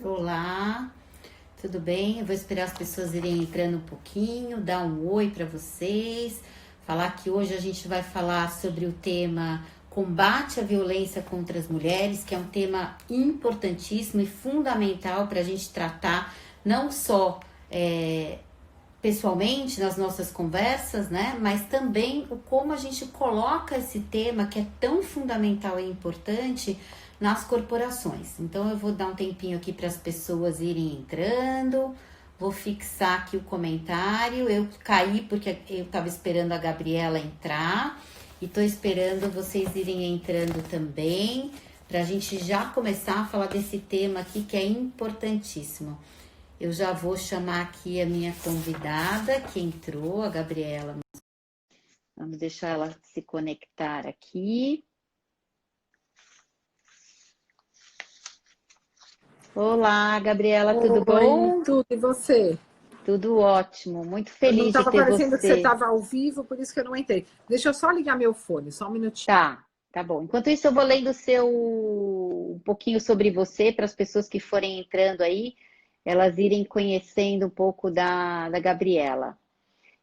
Olá, tudo bem? Eu vou esperar as pessoas irem entrando um pouquinho, dar um oi para vocês, falar que hoje a gente vai falar sobre o tema combate à violência contra as mulheres, que é um tema importantíssimo e fundamental para a gente tratar não só pessoalmente nas nossas conversas, né? Mas também o como a gente coloca esse tema que é tão fundamental e importante nas corporações. Então eu vou dar um tempinho aqui para as pessoas irem entrando. Vou fixar aqui o comentário. Eu caí porque eu estava esperando a Gabriela entrar e estou esperando vocês irem entrando também para a gente já começar a falar desse tema aqui que é importantíssimo. Eu já vou chamar aqui a minha convidada que entrou, a Gabriela. Vamos deixar ela se conectar aqui. Olá, Gabriela, tudo Oi, bom? tudo, e você? Tudo ótimo, muito Não feliz de estava ter parecendo que você você. estava ao vivo, por isso que eu não entrei. Deixa eu só ligar meu fone, só um minutinho. Tá bom. Enquanto isso, eu vou lendo um pouquinho sobre você para as pessoas que forem entrando aí, elas irem conhecendo um pouco da Gabriela.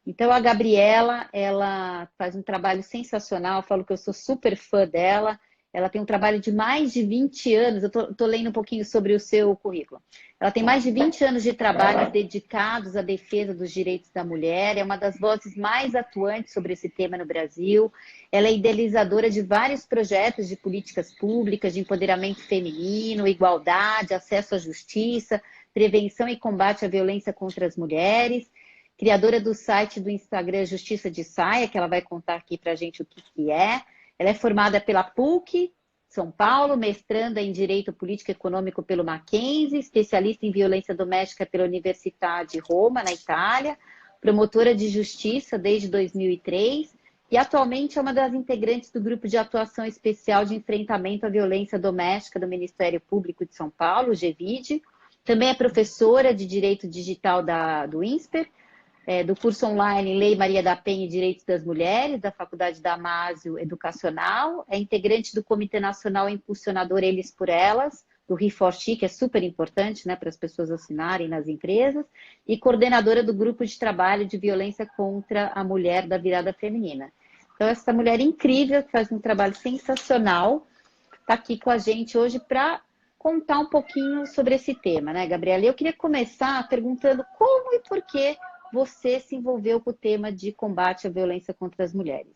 Então, a Gabriela, ela faz um trabalho sensacional, eu falo que eu sou super fã dela. Ela tem um trabalho de mais de 20 anos, eu tô lendo um pouquinho sobre o seu currículo. Ela tem mais de 20 anos de trabalho dedicados à defesa dos direitos da mulher, é uma das vozes mais atuantes sobre esse tema no Brasil. Ela é idealizadora de vários projetos de políticas públicas, de empoderamento feminino, igualdade, acesso à justiça, prevenção e combate à violência contra as mulheres, criadora do site do Instagram Justiça de Saia, que ela vai contar aqui para a gente o que, que é. Ela é formada pela PUC, São Paulo, mestranda em Direito Político e Econômico pelo Mackenzie, especialista em violência doméstica pela Universidade de Roma, na Itália, promotora de justiça desde 2003 e atualmente é uma das integrantes do Grupo de Atuação Especial de Enfrentamento à Violência Doméstica do Ministério Público de São Paulo, o GEVID. Também é professora de Direito Digital do INSPER, do curso online Lei Maria da Penha e Direitos das Mulheres, da Faculdade Damásio Educacional, é integrante do Comitê Nacional Impulsionador Eles por Elas, do ReForShe, que é super importante, né, para as pessoas assinarem nas empresas, e coordenadora do Grupo de Trabalho de Violência contra a Mulher da Virada Feminina. Então, essa mulher incrível, que faz um trabalho sensacional, está aqui com a gente hoje para contar um pouquinho sobre esse tema, né, Gabriela? Eu queria começar perguntando como e por que você se envolveu com o tema de combate à violência contra as mulheres.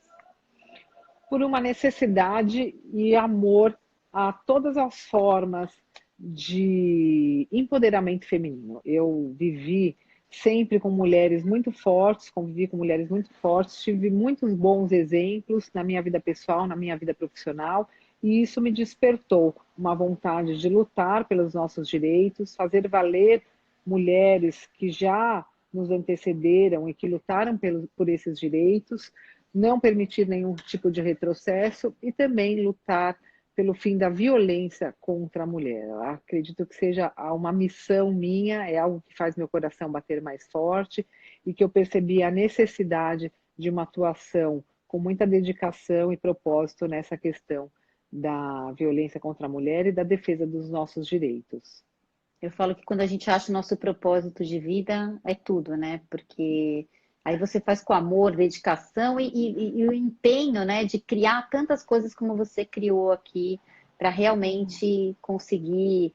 Por uma necessidade e amor a todas as formas de empoderamento feminino. Eu vivi sempre com mulheres muito fortes, convivi com mulheres muito fortes, tive muitos bons exemplos na minha vida pessoal, na minha vida profissional, e isso me despertou uma vontade de lutar pelos nossos direitos, fazer valer mulheres que já nos antecederam e que lutaram por esses direitos, não permitir nenhum tipo de retrocesso e também lutar pelo fim da violência contra a mulher. Eu acredito que seja uma missão minha, é algo que faz meu coração bater mais forte e que eu percebi a necessidade de uma atuação com muita dedicação e propósito nessa questão da violência contra a mulher e da defesa dos nossos direitos. Eu falo que quando a gente acha o nosso propósito de vida, é tudo, né? Porque aí você faz com amor, dedicação e o empenho, né, de criar tantas coisas como você criou aqui, para realmente conseguir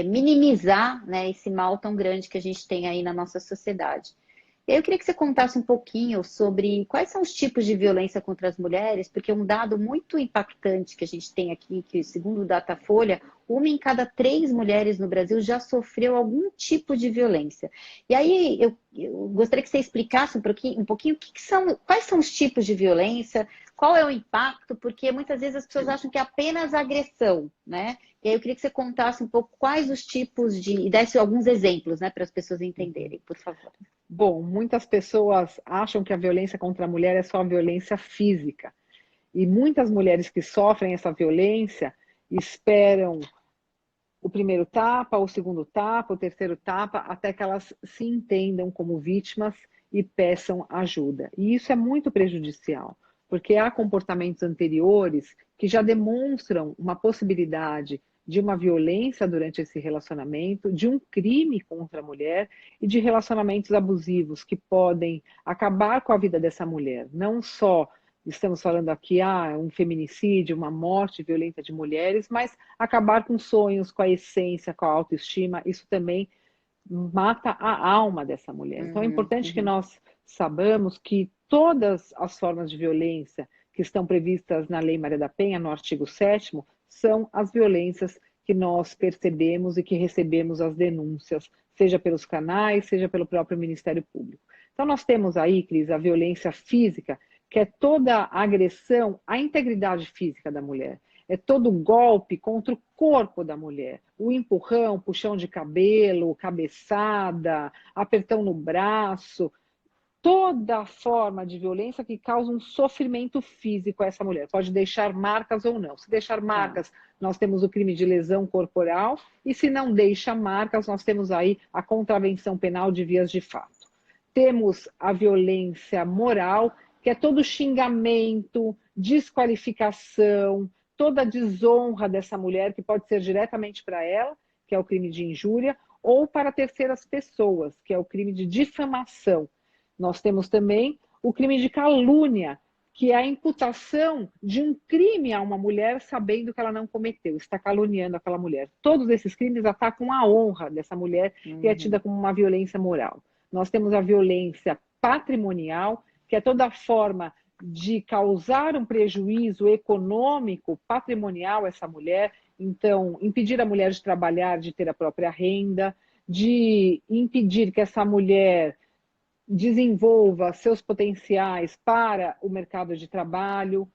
minimizar, né, esse mal tão grande que a gente tem aí na nossa sociedade. E aí eu queria que você contasse um pouquinho sobre quais são os tipos de violência contra as mulheres, porque um dado muito impactante que a gente tem aqui, que segundo o Datafolha, uma em cada 3 mulheres no Brasil já sofreu algum tipo de violência. E aí eu gostaria que você explicasse um pouquinho quais são os tipos de violência, qual é o impacto, porque muitas vezes as pessoas acham que é apenas agressão, né? E aí eu queria que você contasse um pouco quais os tipos e desse alguns exemplos, né, para as pessoas entenderem, por favor. Bom, muitas pessoas acham que a violência contra a mulher é só a violência física. E muitas mulheres que sofrem essa violência esperam o primeiro tapa, o segundo tapa, o terceiro tapa, até que elas se entendam como vítimas e peçam ajuda. E isso é muito prejudicial, porque há comportamentos anteriores que já demonstram uma possibilidade de uma violência durante esse relacionamento, de um crime contra a mulher e de relacionamentos abusivos que podem acabar com a vida dessa mulher. Não só estamos falando aqui, um feminicídio, uma morte violenta de mulheres, mas acabar com sonhos, com a essência, com a autoestima, isso também mata a alma dessa mulher. Então é importante que nós saibamos que todas as formas de violência que estão previstas na Lei Maria da Penha, no artigo 7º, são as violências que nós percebemos e que recebemos as denúncias, seja pelos canais, seja pelo próprio Ministério Público. Então nós temos aí, Cris, a violência física, que é toda a agressão à integridade física da mulher. É todo golpe contra o corpo da mulher. O empurrão, puxão de cabelo, cabeçada, apertão no braço, toda forma de violência que causa um sofrimento físico a essa mulher. Pode deixar marcas ou não. Se deixar marcas, nós temos o crime de lesão corporal, e se não deixa marcas, nós temos aí a contravenção penal de vias de fato. Temos a violência moral, que é todo xingamento, desqualificação, toda a desonra dessa mulher, que pode ser diretamente para ela, que é o crime de injúria, ou para terceiras pessoas, que é o crime de difamação. Nós temos também o crime de calúnia, que é a imputação de um crime a uma mulher sabendo que ela não cometeu, está caluniando aquela mulher. Todos esses crimes atacam a honra dessa mulher e é tida como uma violência moral. Nós temos a violência patrimonial, que é toda forma de causar um prejuízo econômico, patrimonial a essa mulher, então impedir a mulher de trabalhar, de ter a própria renda, de impedir que essa mulher desenvolva seus potenciais para o mercado de trabalho,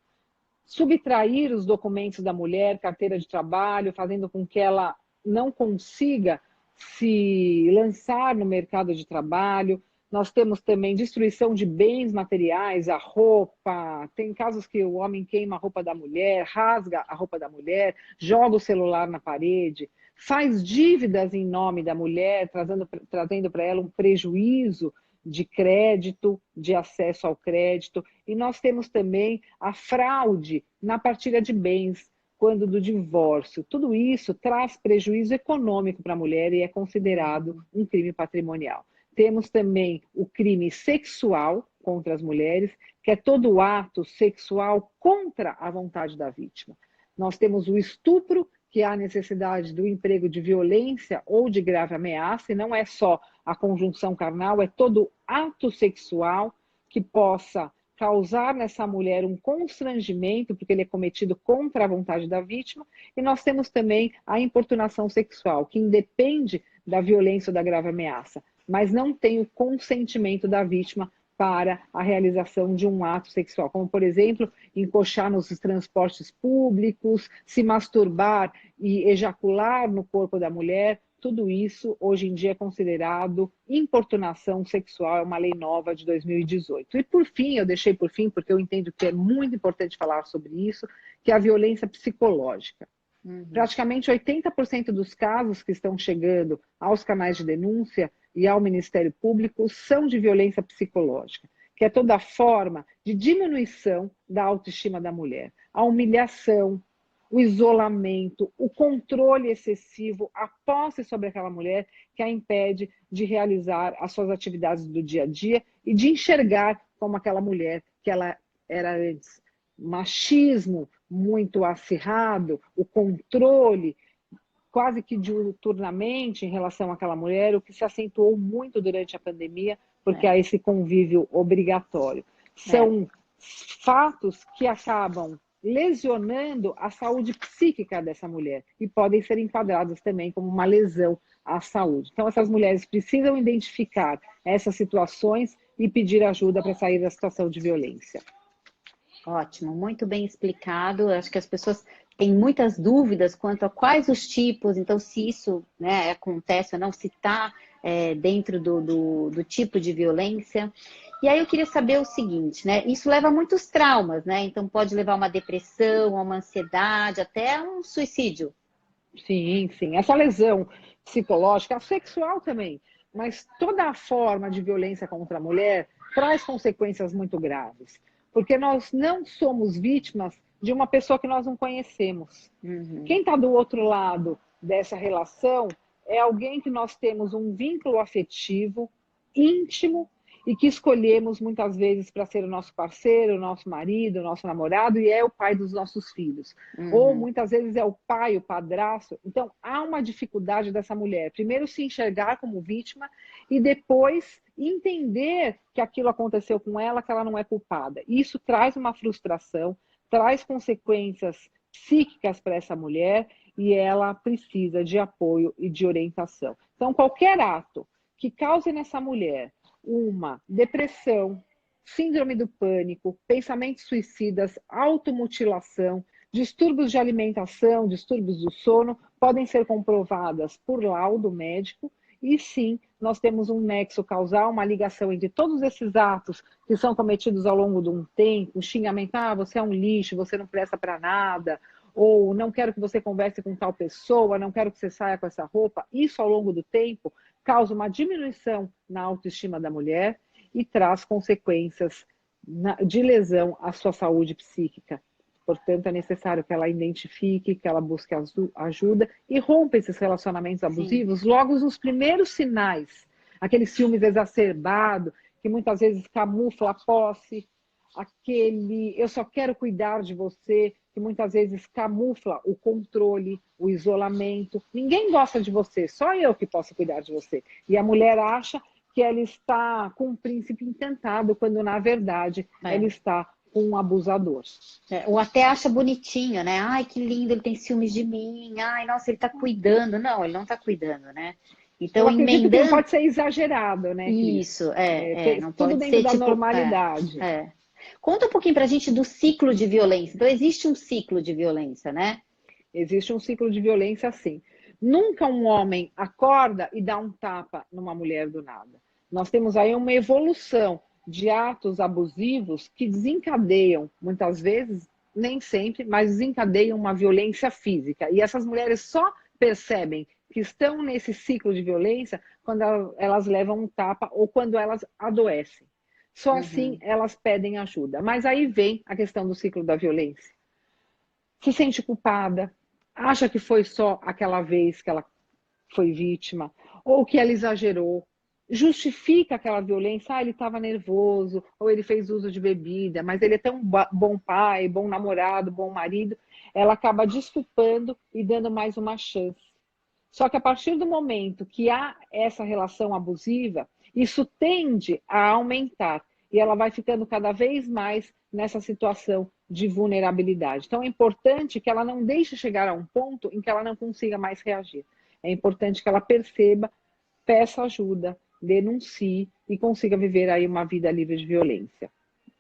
subtrair os documentos da mulher, carteira de trabalho, fazendo com que ela não consiga se lançar no mercado de trabalho. Nós temos também destruição de bens materiais, a roupa. Tem casos que o homem queima a roupa da mulher, rasga a roupa da mulher, joga o celular na parede, faz dívidas em nome da mulher, trazendo para ela um prejuízo de crédito, de acesso ao crédito. E nós temos também a fraude na partilha de bens, quando do divórcio. Tudo isso traz prejuízo econômico para a mulher e é considerado um crime patrimonial. Temos também o crime sexual contra as mulheres, que é todo ato sexual contra a vontade da vítima. Nós temos o estupro, que há a necessidade do emprego de violência ou de grave ameaça, e não é só a conjunção carnal, é todo ato sexual que possa causar nessa mulher um constrangimento, porque ele é cometido contra a vontade da vítima. E nós temos também a importunação sexual, que independe da violência ou da grave ameaça, mas não tem o consentimento da vítima para a realização de um ato sexual, como, por exemplo, encoxar nos transportes públicos, se masturbar e ejacular no corpo da mulher. Tudo isso, hoje em dia, é considerado importunação sexual, é uma lei nova de 2018. E, por fim, eu deixei por fim, porque eu entendo que é muito importante falar sobre isso, que é a violência psicológica. Praticamente 80% dos casos que estão chegando aos canais de denúncia e ao Ministério Público são de violência psicológica, que é toda forma de diminuição da autoestima da mulher, a humilhação, o isolamento, o controle excessivo, a posse sobre aquela mulher que a impede de realizar as suas atividades do dia a dia e de enxergar como aquela mulher que ela era antes. Machismo muito acirrado, o controle quase que diuturnamente em relação àquela mulher, o que se acentuou muito durante a pandemia, porque há esse convívio obrigatório. São fatos que acabam lesionando a saúde psíquica dessa mulher e podem ser enquadrados também como uma lesão à saúde. Então, essas mulheres precisam identificar essas situações e pedir ajuda para sair da situação de violência. Ótimo, muito bem explicado. Acho que as pessoas têm muitas dúvidas quanto a quais os tipos, então se isso, né, acontece ou não, se está dentro do tipo de violência. E aí eu queria saber o seguinte, né? Isso leva a muitos traumas, né? Então pode levar a uma depressão, a uma ansiedade, até um suicídio. Sim, sim. Essa lesão psicológica, a sexual também, mas toda a forma de violência contra a mulher traz consequências muito graves. Porque nós não somos vítimas de uma pessoa que nós não conhecemos. Uhum. Quem está do outro lado dessa relação é alguém que nós temos um vínculo afetivo íntimo e que escolhemos muitas vezes para ser o nosso parceiro, o nosso marido, o nosso namorado, e é o pai dos nossos filhos. Ou Uhum. muitas vezes é o pai, o padrasto. Então, há uma dificuldade dessa mulher. Primeiro, se enxergar como vítima e depois entender que aquilo aconteceu com ela, que ela não é culpada. Isso traz uma frustração, traz consequências psíquicas para essa mulher e ela precisa de apoio e de orientação. Então, qualquer ato que cause nessa mulher uma depressão, síndrome do pânico, pensamentos suicidas, automutilação, distúrbios de alimentação, distúrbios do sono, podem ser comprovadas por laudo médico e sim, nós temos um nexo causal, uma ligação entre todos esses atos que são cometidos ao longo de um tempo, o xingamento, você é um lixo, você não presta para nada, ou não quero que você converse com tal pessoa, não quero que você saia com essa roupa, isso ao longo do tempo causa uma diminuição na autoestima da mulher e traz consequências de lesão à sua saúde psíquica. Portanto, é necessário que ela identifique, que ela busque ajuda e rompa esses relacionamentos Sim. abusivos logo nos primeiros sinais. Aquele ciúmes exacerbado, que muitas vezes camufla a posse, aquele eu só quero cuidar de você, que muitas vezes camufla o controle, o isolamento. Ninguém gosta de você, só eu que posso cuidar de você. E a mulher acha que ela está com um príncipe encantado, quando na verdade ela está com um abusador. Ou até acha bonitinho, né? Ai, que lindo, ele tem ciúmes de mim. Ai, nossa, ele tá cuidando. Não, ele não tá cuidando, né? Eu Então, acredito que não emendando. pode ser exagerado, né, Cris? Isso, não Tudo pode dentro ser da tipo. normalidade. Conta um pouquinho pra gente do ciclo de violência. Então, existe um ciclo de violência, né? Existe um ciclo de violência assim. Nunca um homem acorda e dá um tapa numa mulher do nada. Nós temos aí uma evolução de atos abusivos que desencadeiam, muitas vezes, nem sempre, mas desencadeiam uma violência física. E essas mulheres só percebem que estão nesse ciclo de violência quando elas levam um tapa ou quando elas adoecem. Só assim Uhum. elas pedem ajuda. Mas aí vem a questão do ciclo da violência. Se sente culpada, acha que foi só aquela vez que ela foi vítima, ou que ela exagerou, justifica aquela violência, ele estava nervoso, ou ele fez uso de bebida, mas ele é tão bom pai, bom namorado, bom marido, ela acaba desculpando e dando mais uma chance. Só que a partir do momento que há essa relação abusiva, isso tende a aumentar e ela vai ficando cada vez mais nessa situação de vulnerabilidade. Então é importante que ela não deixe chegar a um ponto em que ela não consiga mais reagir. É importante que ela perceba, peça ajuda, denuncie e consiga viver aí uma vida livre de violência.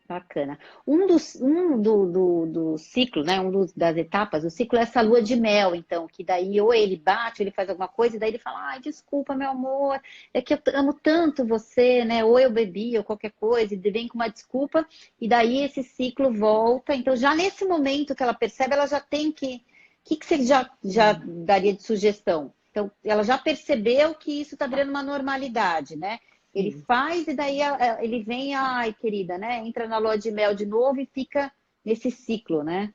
Bacana. Do ciclo, né? Das etapas, o ciclo é essa lua de mel, então, que daí ou ele bate, ou ele faz alguma coisa, e daí ele fala, ai, desculpa, meu amor, é que eu amo tanto você, né? Ou eu bebi, ou qualquer coisa, e vem com uma desculpa, e daí esse ciclo volta. Então, já nesse momento que ela percebe, ela já tem que. O que você já daria de sugestão? Então, ela já percebeu que isso está virando uma normalidade, né? Ele Sim. faz e daí ele vem, ai, querida, né? Entra na lua de mel de novo e fica nesse ciclo, né?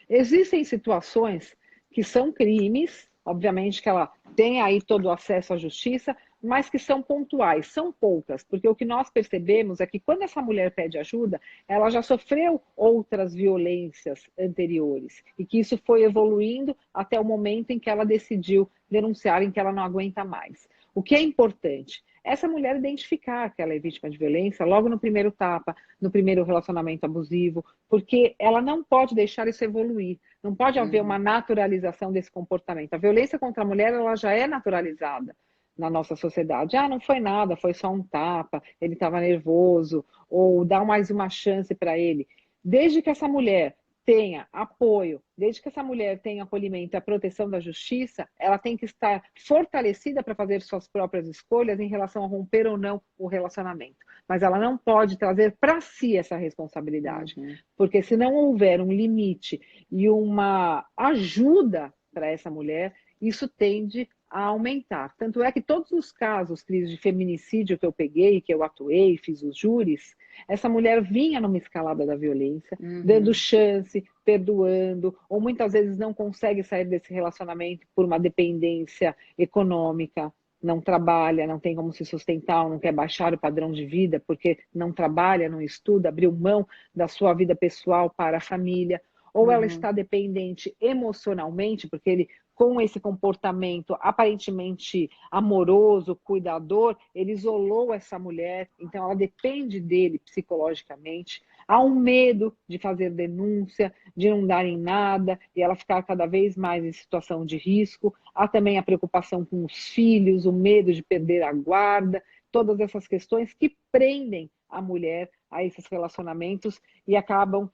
Existem situações que são crimes, obviamente que ela tem aí todo o acesso à justiça, mas que são pontuais, são poucas, porque o que nós percebemos é que quando essa mulher pede ajuda, ela já sofreu outras violências anteriores e que isso foi evoluindo até o momento em que ela decidiu denunciar, em que ela não aguenta mais. O que é importante? Essa mulher identificar que ela é vítima de violência logo no primeiro tapa, no primeiro relacionamento abusivo, porque ela não pode deixar isso evoluir. Não pode haver uma Uhum. naturalização desse comportamento. A violência contra a mulher ela já é naturalizada na nossa sociedade. Não foi nada, foi só um tapa, ele estava nervoso, ou dá mais uma chance para ele. Desde que essa mulher tenha apoio, desde que essa mulher tenha acolhimento e a proteção da justiça, ela tem que estar fortalecida para fazer suas próprias escolhas em relação a romper ou não o relacionamento. Mas ela não pode trazer para si essa responsabilidade, Uhum. porque se não houver um limite e uma ajuda para essa mulher, isso tende a aumentar. Tanto é que todos os casos, Cris, de feminicídio que eu peguei, que eu atuei, fiz os júris, essa mulher vinha numa escalada da violência, dando chance, perdoando, ou muitas vezes não consegue sair desse relacionamento por uma dependência econômica, não trabalha, não tem como se sustentar, não quer baixar o padrão de vida, porque não trabalha, não estuda, abriu mão da sua vida pessoal para a família, ou ela está dependente emocionalmente, porque ele, com esse comportamento aparentemente amoroso, cuidador, ele isolou essa mulher, então ela depende dele psicologicamente. Há um medo de fazer denúncia, de não dar em nada, e ela ficar cada vez mais em situação de risco. Há também a preocupação com os filhos, o medo de perder a guarda, todas essas questões que prendem a mulher a esses relacionamentos e acabam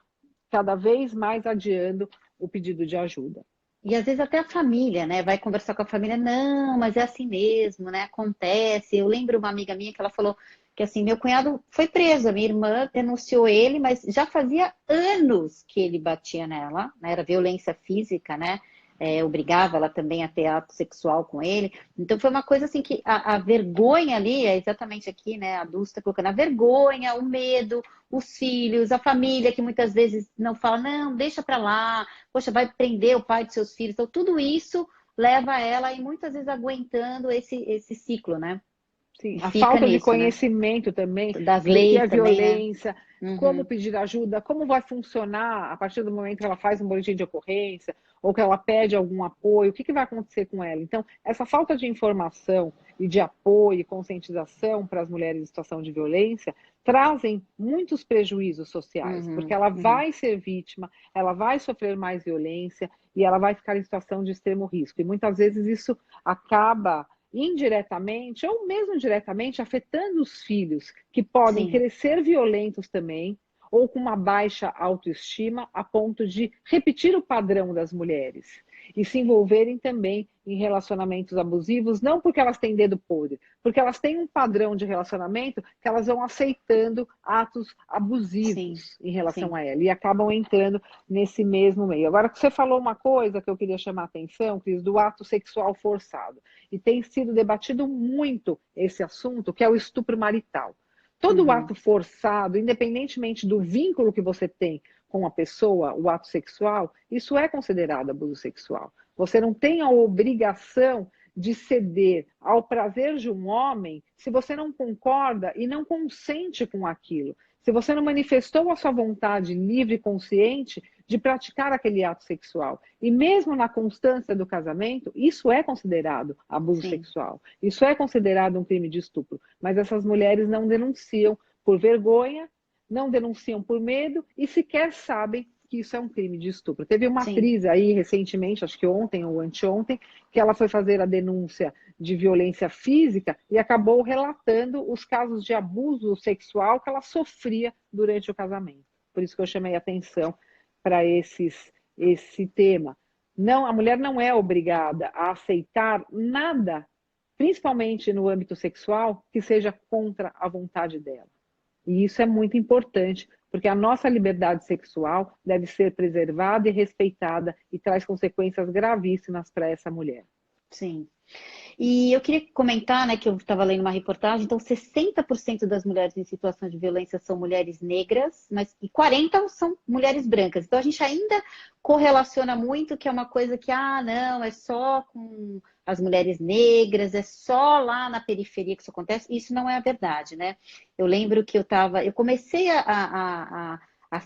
cada vez mais adiando o pedido de ajuda. E às vezes até a família, né? Vai conversar com a família, não, mas é assim mesmo, né? Acontece. Eu lembro uma amiga minha que ela falou que assim, meu cunhado foi preso, a minha irmã denunciou ele, mas já fazia anos que ele batia nela, né? Era violência física, né? Obrigava ela também a ter ato sexual com ele. Então foi uma coisa assim que a vergonha ali, é exatamente aqui, né? A Dulce está colocando a vergonha, o medo, os filhos, a família que muitas vezes não fala, não, deixa para lá, poxa, vai prender o pai de seus filhos. Então tudo isso leva ela e muitas vezes aguentando esse ciclo, né? Sim, E a fica falta de nisso, né? conhecimento também Das do que leis é também, né? violência, como Uhum, pedir ajuda, como vai funcionar a partir do momento que ela faz um boletim de ocorrência ou que ela pede algum apoio, o que vai acontecer com ela. Então, essa falta de informação e de apoio e conscientização para as mulheres em situação de violência trazem muitos prejuízos sociais, porque uhum, ela uhum. vai ser vítima, ela vai sofrer mais violência e ela vai ficar em situação de extremo risco. E muitas vezes isso acaba indiretamente ou mesmo diretamente afetando os filhos, que podem Sim, crescer violentos também, ou com uma baixa autoestima, a ponto de repetir o padrão das mulheres e se envolverem também em relacionamentos abusivos, não porque elas têm dedo podre, porque elas têm um padrão de relacionamento que elas vão aceitando atos sim, abusivos em relação sim. a ela e acabam entrando nesse mesmo meio. Agora, você falou uma coisa que eu queria chamar a atenção, Cris, do ato sexual forçado. E tem sido debatido muito esse assunto, que é o estupro marital. Todo Uhum, ato forçado, independentemente do vínculo que você tem com a pessoa, o ato sexual, isso é considerado abuso sexual. Você não tem a obrigação de ceder ao prazer de um homem se você não concorda e não consente com aquilo. Se você não manifestou a sua vontade livre e consciente de praticar aquele ato sexual. E mesmo na constância do casamento, isso é considerado abuso sim. sexual. Isso é considerado um crime de estupro. Mas essas mulheres não denunciam por vergonha, não denunciam por medo e sequer sabem que isso é um crime de estupro. Teve uma Sim, atriz aí recentemente, acho que ontem ou anteontem, que ela foi fazer a denúncia de violência física e acabou relatando os casos de abuso sexual que ela sofria durante o casamento. Por isso que eu chamei a atenção para esse tema. Não, a mulher não é obrigada a aceitar nada, principalmente no âmbito sexual, que seja contra a vontade dela. E isso é muito importante, porque a nossa liberdade sexual deve ser preservada e respeitada e traz consequências gravíssimas para essa mulher. sim. E eu queria comentar, né, que eu estava lendo uma reportagem, então 60% das mulheres em situação de violência são mulheres negras, mas e 40% são mulheres brancas. Então a gente ainda correlaciona muito que é uma coisa que, ah, não, é só com as mulheres negras, é só lá na periferia que isso acontece. Isso não é a verdade, né? Eu lembro que eu comecei a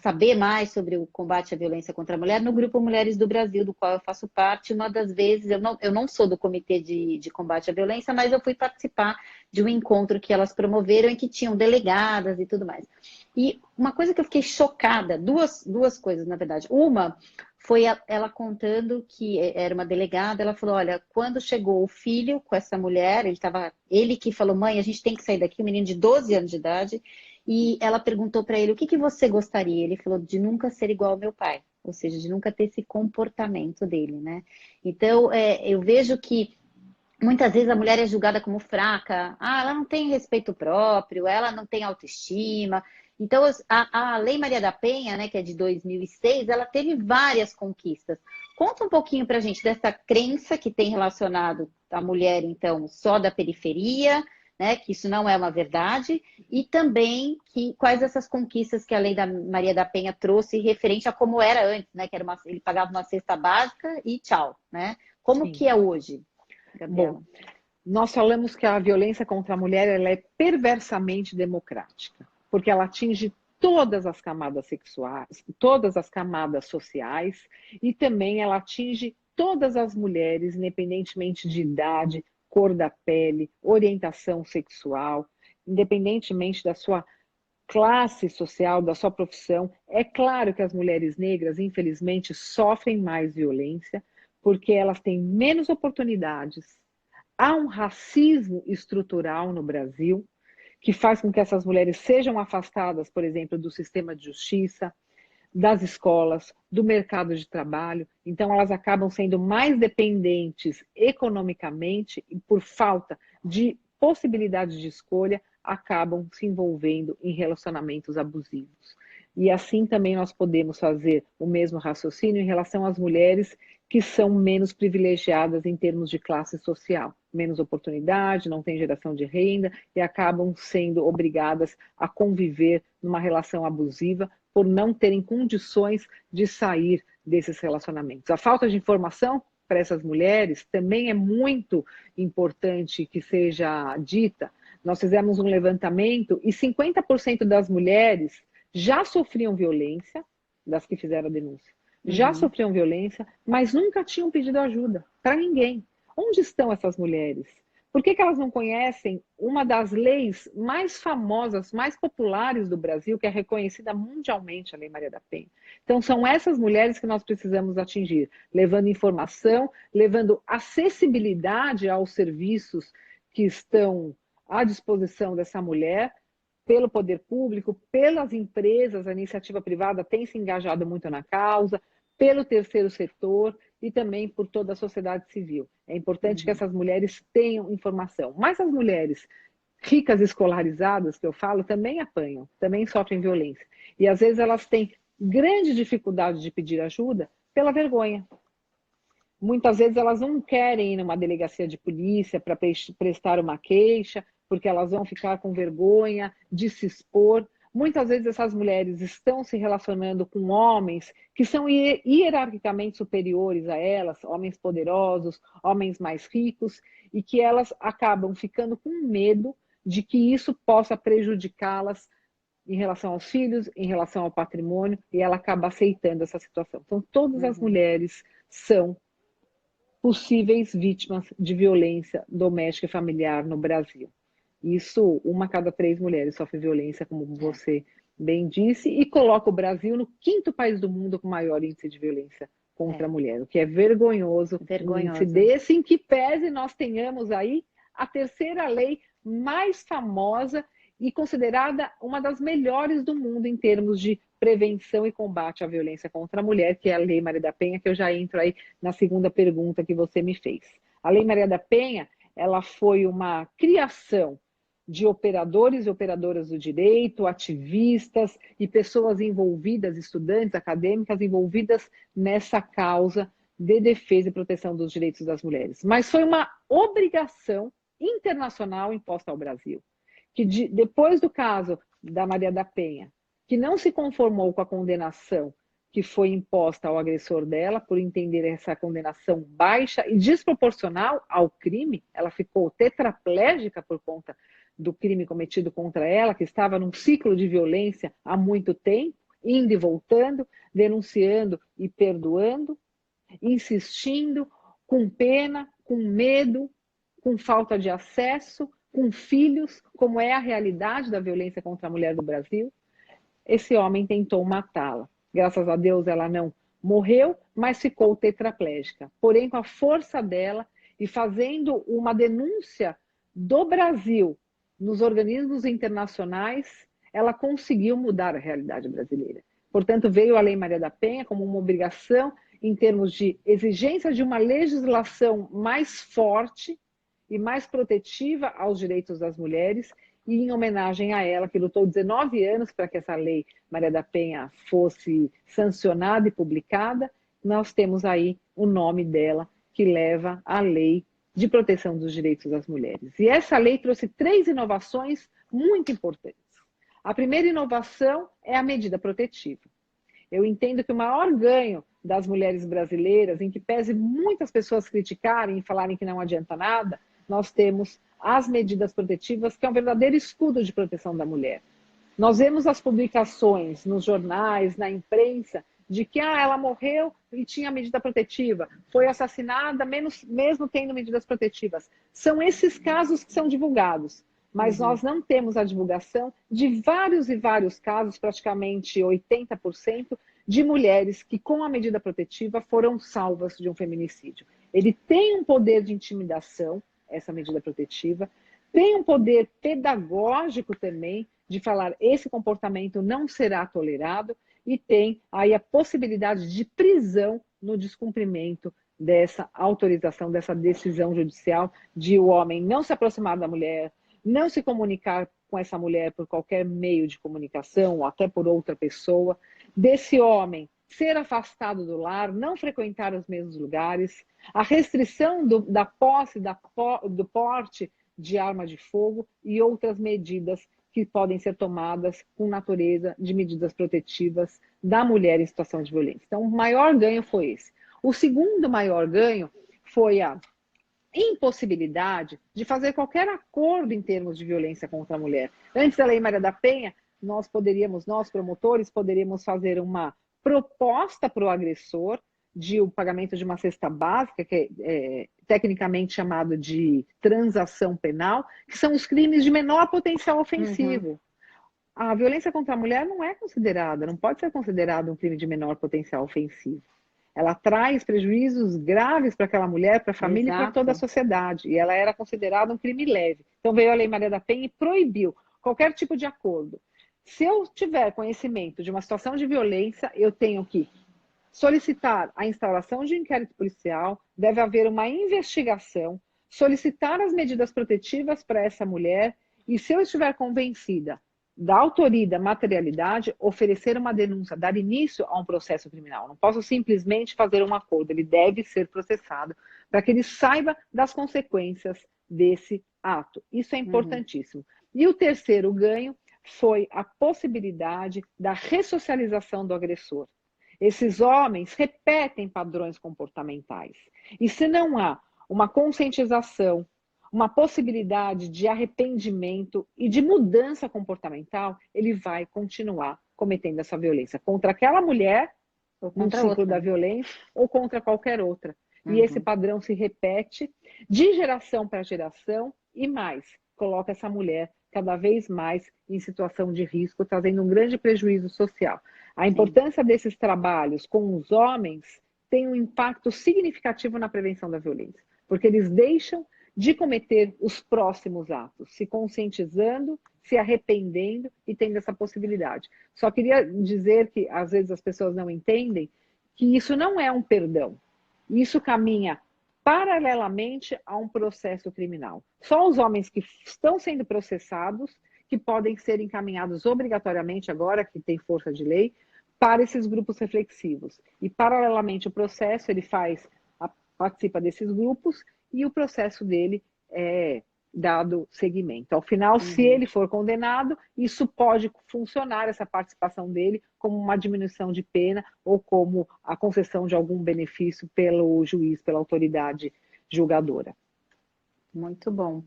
saber mais sobre o combate à violência contra a mulher no grupo Mulheres do Brasil, do qual eu faço parte. Uma das vezes, eu não sou do comitê de combate à violência, mas eu fui participar de um encontro que elas promoveram em que tinham delegadas e tudo mais. E uma coisa que eu fiquei chocada, duas coisas, na verdade. Uma foi ela contando que era uma delegada, ela falou, olha, quando chegou o filho com essa mulher, ele que falou, mãe, a gente tem que sair daqui, um menino de 12 anos de idade, e ela perguntou para ele, o que que você gostaria? Ele falou, de nunca ser igual ao meu pai, ou seja, de nunca ter esse comportamento dele, né? Então, eu vejo que muitas vezes a mulher é julgada como fraca, ah, ela não tem respeito próprio, ela não tem autoestima. Então, a Lei Maria da Penha, né, que é de 2006, ela teve várias conquistas. Conta um pouquinho para a gente dessa crença que tem relacionado a mulher, então, só da periferia, né, que isso não é uma verdade, e também quais essas conquistas que a lei da Maria da Penha trouxe referente a como era antes, né, que era ele pagava uma cesta básica e tchau, né? Como Sim. que é hoje, Bom, Gabriela? nós falamos que a violência contra a mulher ela é perversamente democrática, porque ela atinge todas as camadas sexuais, todas as camadas sociais, e também ela atinge todas as mulheres, independentemente de idade, cor da pele, orientação sexual, independentemente da sua classe social, da sua profissão. É claro que as mulheres negras, infelizmente, sofrem mais violência, porque elas têm menos oportunidades. Há um racismo estrutural no Brasil que faz com que essas mulheres sejam afastadas, por exemplo, do sistema de justiça, das escolas, do mercado de trabalho. Então, elas acabam sendo mais dependentes economicamente e, por falta de possibilidade de escolha, acabam se envolvendo em relacionamentos abusivos. E assim também nós podemos fazer o mesmo raciocínio em relação às mulheres que são menos privilegiadas em termos de classe social, menos oportunidade, não têm geração de renda e acabam sendo obrigadas a conviver numa relação abusiva por não terem condições de sair desses relacionamentos. A falta de informação para essas mulheres também é muito importante que seja dita. Nós fizemos um levantamento e 50% das mulheres já sofriam violência, das que fizeram a denúncia, já sofriam violência, mas nunca tinham pedido ajuda para ninguém. Onde estão essas mulheres? Por que elas não conhecem uma das leis mais famosas, mais populares do Brasil, que é reconhecida mundialmente, a Lei Maria da Penha? Então, são essas mulheres que nós precisamos atingir, levando informação, levando acessibilidade aos serviços que estão à disposição dessa mulher, pelo poder público, pelas empresas, a iniciativa privada tem se engajado muito na causa, pelo terceiro setor e também por toda a sociedade civil. É importante que essas mulheres tenham informação. Mas as mulheres ricas escolarizadas, que eu falo, também apanham, também sofrem violência. E às vezes elas têm grande dificuldade de pedir ajuda pela vergonha. Muitas vezes elas não querem ir numa delegacia de polícia para prestar uma queixa, porque elas vão ficar com vergonha de se expor. Muitas vezes essas mulheres estão se relacionando com homens que são hierarquicamente superiores a elas, homens poderosos, homens mais ricos, e que elas acabam ficando com medo de que isso possa prejudicá-las em relação aos filhos, em relação ao patrimônio, e ela acaba aceitando essa situação. Então, todas as mulheres são possíveis vítimas de violência doméstica e familiar no Brasil. Isso, uma a cada 3 mulheres sofre violência, como você bem disse, e coloca o Brasil no 5º país do mundo com maior índice de violência contra a mulher, o que é vergonhoso. Um índice desse, em que pese nós tenhamos aí a 3ª lei mais famosa e considerada uma das melhores do mundo em termos de prevenção e combate à violência contra a mulher, que é a Lei Maria da Penha, que eu já entro aí na segunda pergunta que você me fez. A Lei Maria da Penha, ela foi uma criação de operadores e operadoras do direito, ativistas e pessoas envolvidas, estudantes, acadêmicas, envolvidas nessa causa de defesa e proteção dos direitos das mulheres. Mas foi uma obrigação internacional imposta ao Brasil, que depois do caso da Maria da Penha, que não se conformou com a condenação que foi imposta ao agressor dela, por entender essa condenação baixa e desproporcional ao crime, ela ficou tetraplégica por conta do crime cometido contra ela, que estava num ciclo de violência há muito tempo, indo e voltando, denunciando e perdoando, insistindo, com pena, com medo, com falta de acesso, com filhos, como é a realidade da violência contra a mulher no Brasil. Esse homem tentou matá-la. Graças a Deus ela não morreu, mas ficou tetraplégica. Porém, com a força dela e fazendo uma denúncia do Brasil nos organismos internacionais, ela conseguiu mudar a realidade brasileira. Portanto, veio a Lei Maria da Penha como uma obrigação em termos de exigência de uma legislação mais forte e mais protetiva aos direitos das mulheres, e em homenagem a ela, que lutou 19 anos para que essa Lei Maria da Penha fosse sancionada e publicada, nós temos aí o nome dela, que leva a lei de proteção dos direitos das mulheres. E essa lei trouxe 3 inovações muito importantes. A primeira inovação é a medida protetiva. Eu entendo que o maior ganho das mulheres brasileiras, em que pese muitas pessoas criticarem e falarem que não adianta nada, nós temos as medidas protetivas, que é um verdadeiro escudo de proteção da mulher. Nós vemos as publicações nos jornais, na imprensa, de que ela morreu e tinha medida protetiva, foi assassinada mesmo tendo medidas protetivas. São esses casos que são divulgados, mas nós não temos a divulgação de vários e vários casos, praticamente 80%, de mulheres que com a medida protetiva foram salvas de um feminicídio. Ele tem um poder de intimidação, essa medida protetiva, tem um poder pedagógico também, de falar esse comportamento não será tolerado, e tem aí a possibilidade de prisão no descumprimento dessa autorização, dessa decisão judicial de o homem não se aproximar da mulher, não se comunicar com essa mulher por qualquer meio de comunicação, ou até por outra pessoa, desse homem ser afastado do lar, não frequentar os mesmos lugares, a restrição da posse, do porte de arma de fogo e outras medidas que podem ser tomadas com natureza de medidas protetivas da mulher em situação de violência. Então, o maior ganho foi esse. O segundo maior ganho foi a impossibilidade de fazer qualquer acordo em termos de violência contra a mulher. Antes da Lei Maria da Penha, nós promotores, poderíamos fazer uma proposta para o agressor de o pagamento de uma cesta básica, que é tecnicamente chamado de transação penal, que são os crimes de menor potencial ofensivo. A violência contra a mulher não é considerada, não pode ser considerada um crime de menor potencial ofensivo. Ela traz prejuízos graves para aquela mulher, para a família e para toda a sociedade. E ela era considerada um crime leve. Então veio a Lei Maria da Penha e proibiu qualquer tipo de acordo. Se eu tiver conhecimento de uma situação de violência, eu tenho que solicitar a instauração de um inquérito policial, deve haver uma investigação, solicitar as medidas protetivas para essa mulher e, se eu estiver convencida da autoria e da materialidade, oferecer uma denúncia, dar início a um processo criminal. Não posso simplesmente fazer um acordo, ele deve ser processado para que ele saiba das consequências desse ato. Isso é importantíssimo. E o terceiro ganho foi a possibilidade da ressocialização do agressor. Esses homens repetem padrões comportamentais. E se não há uma conscientização, uma possibilidade de arrependimento e de mudança comportamental, ele vai continuar cometendo essa violência contra aquela mulher, no ciclo da violência, ou contra qualquer outra. E esse padrão se repete de geração para geração e mais, coloca essa mulher cada vez mais em situação de risco, trazendo um grande prejuízo social. A importância desses trabalhos com os homens tem um impacto significativo na prevenção da violência, porque eles deixam de cometer os próximos atos, se conscientizando, se arrependendo e tendo essa possibilidade. Só queria dizer que, às vezes, as pessoas não entendem que isso não é um perdão. Isso caminha paralelamente a um processo criminal. Só os homens que estão sendo processados que podem ser encaminhados obrigatoriamente, agora que tem força de lei, para esses grupos reflexivos. E, paralelamente, o processo, ele participa desses grupos e o processo dele é dado seguimento. Ao final, se ele for condenado, isso pode funcionar, essa participação dele, como uma diminuição de pena ou como a concessão de algum benefício pelo juiz, pela autoridade julgadora. Muito bom.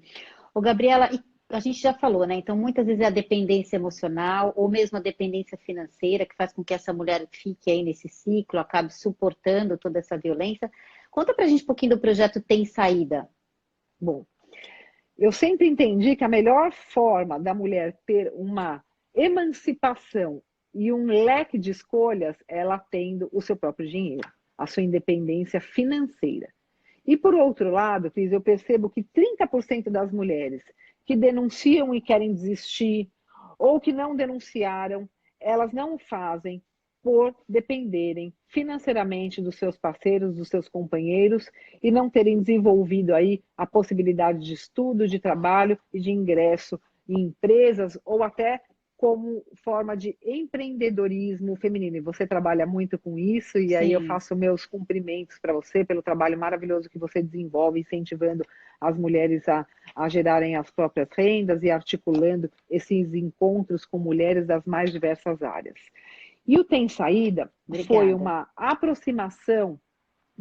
Ô, Gabriela, a gente já falou, né? Então, muitas vezes é a dependência emocional ou mesmo a dependência financeira que faz com que essa mulher fique aí nesse ciclo, acabe suportando toda essa violência. Conta pra gente um pouquinho do projeto Tem Saída. Bom, eu sempre entendi que a melhor forma da mulher ter uma emancipação e um leque de escolhas é ela tendo o seu próprio dinheiro, a sua independência financeira. E por outro lado, Cris, eu percebo que 30% das mulheres que denunciam e querem desistir, ou que não denunciaram, elas não o fazem por dependerem financeiramente dos seus parceiros, dos seus companheiros, e não terem desenvolvido aí a possibilidade de estudo, de trabalho e de ingresso em empresas, ou até como forma de empreendedorismo feminino. E você trabalha muito com isso, e aí eu Sim. faço meus cumprimentos para você pelo trabalho maravilhoso que você desenvolve, incentivando as mulheres a gerarem as próprias rendas e articulando esses encontros com mulheres das mais diversas áreas. E o Tem Saída foi Obrigada. uma aproximação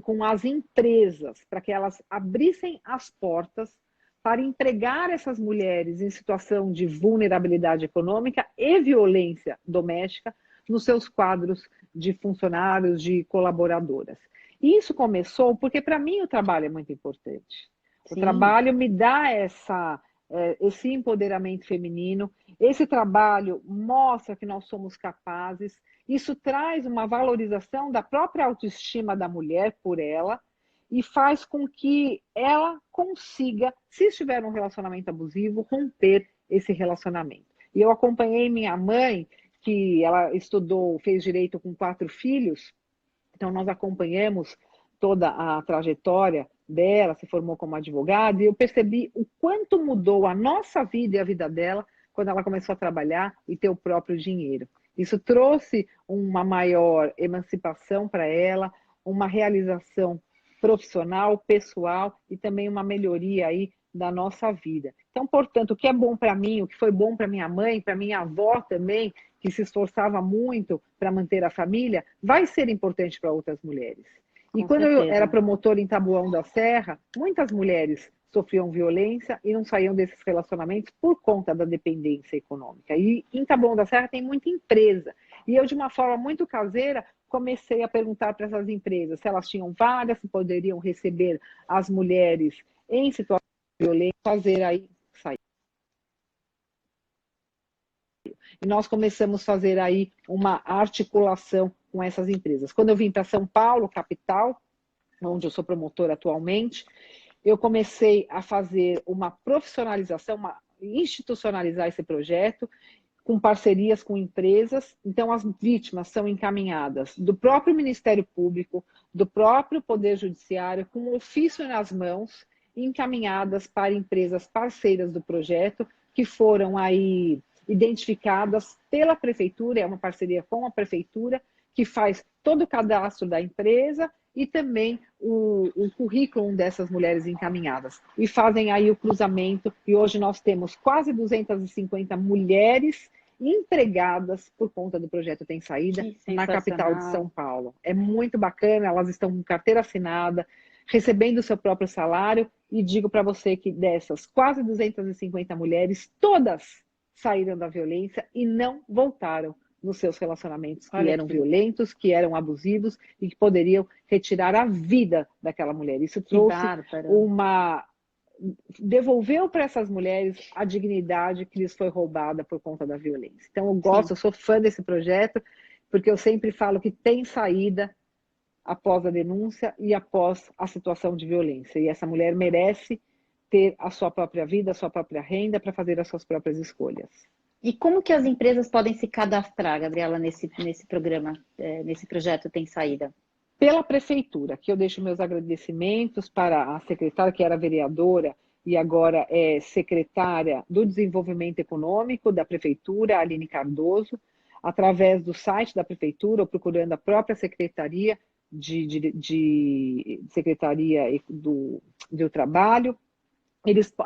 com as empresas, para que elas abrissem as portas para empregar essas mulheres em situação de vulnerabilidade econômica e violência doméstica nos seus quadros de funcionários, de colaboradoras. E isso começou porque, para mim, o trabalho é muito importante. O Sim, trabalho me dá esse empoderamento feminino, esse trabalho mostra que nós somos capazes, isso traz uma valorização da própria autoestima da mulher por ela e faz com que ela consiga, se estiver num relacionamento abusivo, romper esse relacionamento. E eu acompanhei minha mãe, que ela estudou, fez direito com 4 filhos, então nós acompanhamos toda a trajetória dela, se formou como advogada, e eu percebi o quanto mudou a nossa vida e a vida dela quando ela começou a trabalhar e ter o próprio dinheiro. Isso trouxe uma maior emancipação para ela, uma realização profissional, pessoal e também uma melhoria aí da nossa vida. Então, portanto, o que é bom para mim, o que foi bom para minha mãe, para minha avó também, que se esforçava muito para manter a família, vai ser importante para outras mulheres. E com quando eu era certeza. promotora em Taboão da Serra, muitas mulheres sofriam violência e não saíam desses relacionamentos por conta da dependência econômica. E em Taboão da Serra tem muita empresa. E eu, de uma forma muito caseira, comecei a perguntar para essas empresas se elas tinham vagas, se poderiam receber as mulheres em situação de violência, fazer aí sair. E nós começamos a fazer aí uma articulação com essas empresas. Quando eu vim para São Paulo, capital, onde eu sou promotora atualmente, eu comecei a fazer uma profissionalização, institucionalizar esse projeto, com parcerias com empresas. Então, as vítimas são encaminhadas do próprio Ministério Público, do próprio Poder Judiciário, com um ofício nas mãos, encaminhadas para empresas parceiras do projeto, que foram aí identificadas pela Prefeitura, é uma parceria com a Prefeitura, que faz todo o cadastro da empresa e também o currículo dessas mulheres encaminhadas. E fazem aí o cruzamento, e hoje nós temos quase 250 mulheres empregadas por conta do projeto Tem Saída Que na capital de São sensacional. Paulo. É muito bacana, elas estão com carteira assinada, recebendo o seu próprio salário, e digo para você que dessas quase 250 mulheres, todas saíram da violência e não voltaram nos seus relacionamentos que Olha eram que, violentos, que eram abusivos e que poderiam retirar a vida daquela mulher. Isso que trouxe bárbaro. devolveu para essas mulheres a dignidade que lhes foi roubada por conta da violência. Então Sim. eu sou fã desse projeto, porque eu sempre falo que tem saída após a denúncia e após a situação de violência. E essa mulher merece ter a sua própria vida, a sua própria renda para fazer as suas próprias escolhas. E como que as empresas podem se cadastrar, Gabriela, nesse programa, nesse projeto Tem Saída? Pela prefeitura, que eu deixo meus agradecimentos para a secretária, que era vereadora e agora é secretária do Desenvolvimento Econômico da prefeitura, Aline Cardoso, através do site da prefeitura, ou procurando a própria secretaria de Secretaria do Trabalho.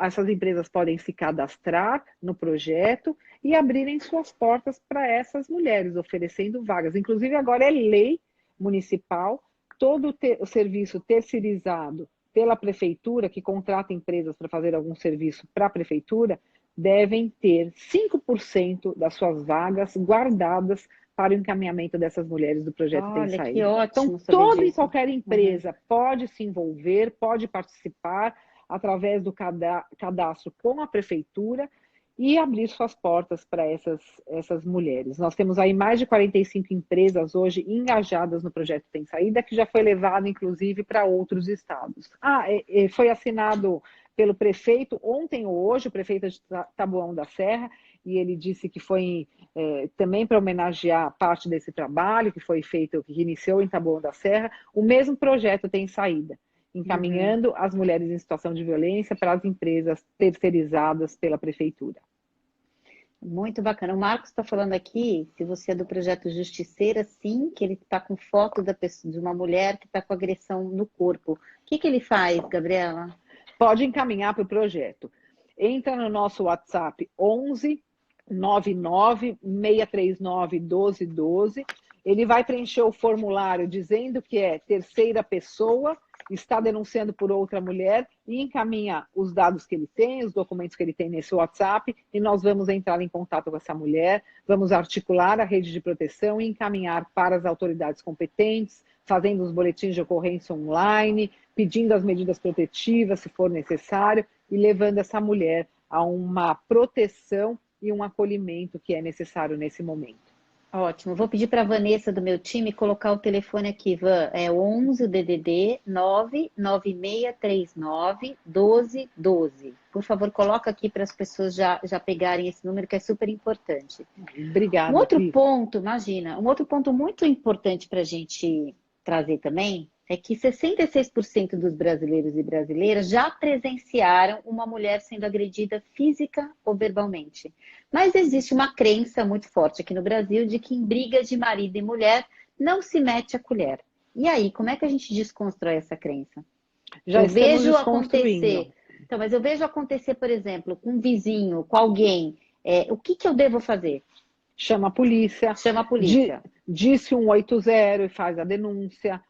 Essas empresas podem se cadastrar no projeto e abrirem suas portas para essas mulheres, oferecendo vagas. Inclusive, agora é lei municipal, todo o serviço terceirizado pela prefeitura, que contrata empresas para fazer algum serviço para a prefeitura, devem ter 5% das suas vagas guardadas para o encaminhamento dessas mulheres do projeto Tem Olha, que Saída. Então, ótimo saber toda e disso. qualquer Uhum. empresa pode se envolver, pode participar através do cadastro com a prefeitura e abrir suas portas para essas mulheres. Nós temos aí mais de 45 empresas hoje engajadas no projeto Tem Saída, que já foi levado, inclusive, para outros estados. Foi assinado pelo prefeito ontem ou hoje, o prefeito de Taboão da Serra, e ele disse que foi também para homenagear parte desse trabalho que foi feito, que iniciou em Taboão da Serra, o mesmo projeto Tem Saída, Uhum. encaminhando as mulheres em situação de violência para as empresas terceirizadas pela prefeitura. Muito bacana. O Marcos está falando aqui, se você é do projeto Justiceira, sim, que ele está com foto de uma mulher que está com agressão no corpo. O que que ele faz, Gabriela? Pode encaminhar para o projeto. Entra no nosso WhatsApp 11 99 639 1212. Ele vai preencher o formulário dizendo que é terceira pessoa, está denunciando por outra mulher e encaminha os dados que ele tem, os documentos que ele tem nesse WhatsApp, e nós vamos entrar em contato com essa mulher, vamos articular a rede de proteção e encaminhar para as autoridades competentes, fazendo os boletins de ocorrência online, pedindo as medidas protetivas, se for necessário, e levando essa mulher a uma proteção e um acolhimento que é necessário nesse momento. Ótimo. Vou pedir para a Vanessa do meu time colocar o telefone aqui, Van. É 11 o DDD 99639 1212. Por favor, coloca aqui para as pessoas já pegarem esse número, que é super importante. Um Obrigada, outro Cris. ponto, imagina, um outro ponto muito importante para a gente trazer também é que 66% dos brasileiros e brasileiras já presenciaram uma mulher sendo agredida física ou verbalmente. Mas existe uma crença muito forte aqui no Brasil de que em briga de marido e mulher não se mete a colher. E aí, como é que a gente desconstrói essa crença? Já Eu estamos vejo desconstruindo. acontecer, então, mas eu vejo acontecer, por exemplo, com um vizinho, com alguém, o que que eu devo fazer? Chama a polícia, Chama a polícia. diz 180 e faz a denúncia.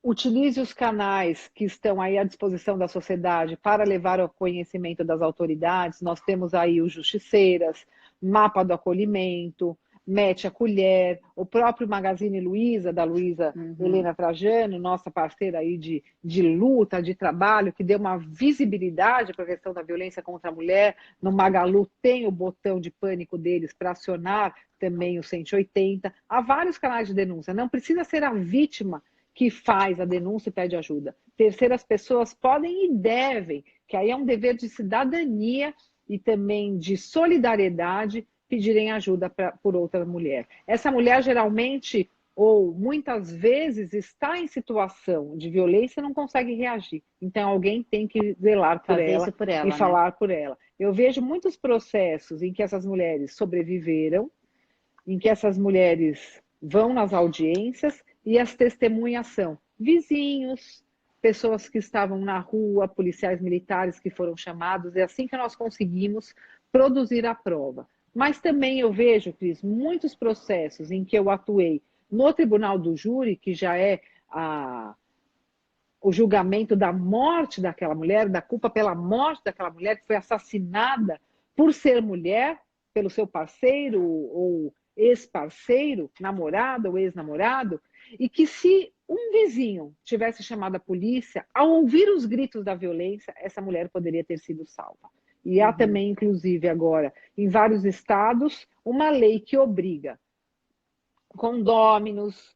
Utilize os canais que estão aí à disposição da sociedade para levar ao conhecimento das autoridades. Nós temos aí os Justiceiras, Mapa do Acolhimento, Mete a Colher, o próprio Magazine Luiza, da Luiza Helena Trajano, nossa parceira aí de luta, de trabalho, que deu uma visibilidade para a questão da violência contra a mulher. No Magalu tem o botão de pânico deles para acionar também o 180. Há vários canais de denúncia, não precisa ser a vítima que faz a denúncia e pede ajuda. Terceiras pessoas podem e devem, que aí é um dever de cidadania e também de solidariedade, pedirem ajuda por outra mulher. Essa mulher geralmente, ou muitas vezes, está em situação de violência e não consegue reagir. Então alguém tem que zelar por Fazer ela isso por ela, e né? falar por ela. Eu vejo muitos processos em que essas mulheres sobreviveram, em que essas mulheres vão nas audiências e as testemunhas são vizinhos, pessoas que estavam na rua, policiais militares que foram chamados. É assim que nós conseguimos produzir a prova. Mas também eu vejo, Cris, muitos processos em que eu atuei no tribunal do júri, que já é o julgamento da morte daquela mulher, da culpa pela morte daquela mulher que foi assassinada por ser mulher, pelo seu parceiro ou ex-parceiro, namorado ou ex-namorado, e que se um vizinho tivesse chamado a polícia, ao ouvir os gritos da violência, essa mulher poderia ter sido salva. E há também, inclusive, agora, em vários estados, uma lei que obriga condôminos,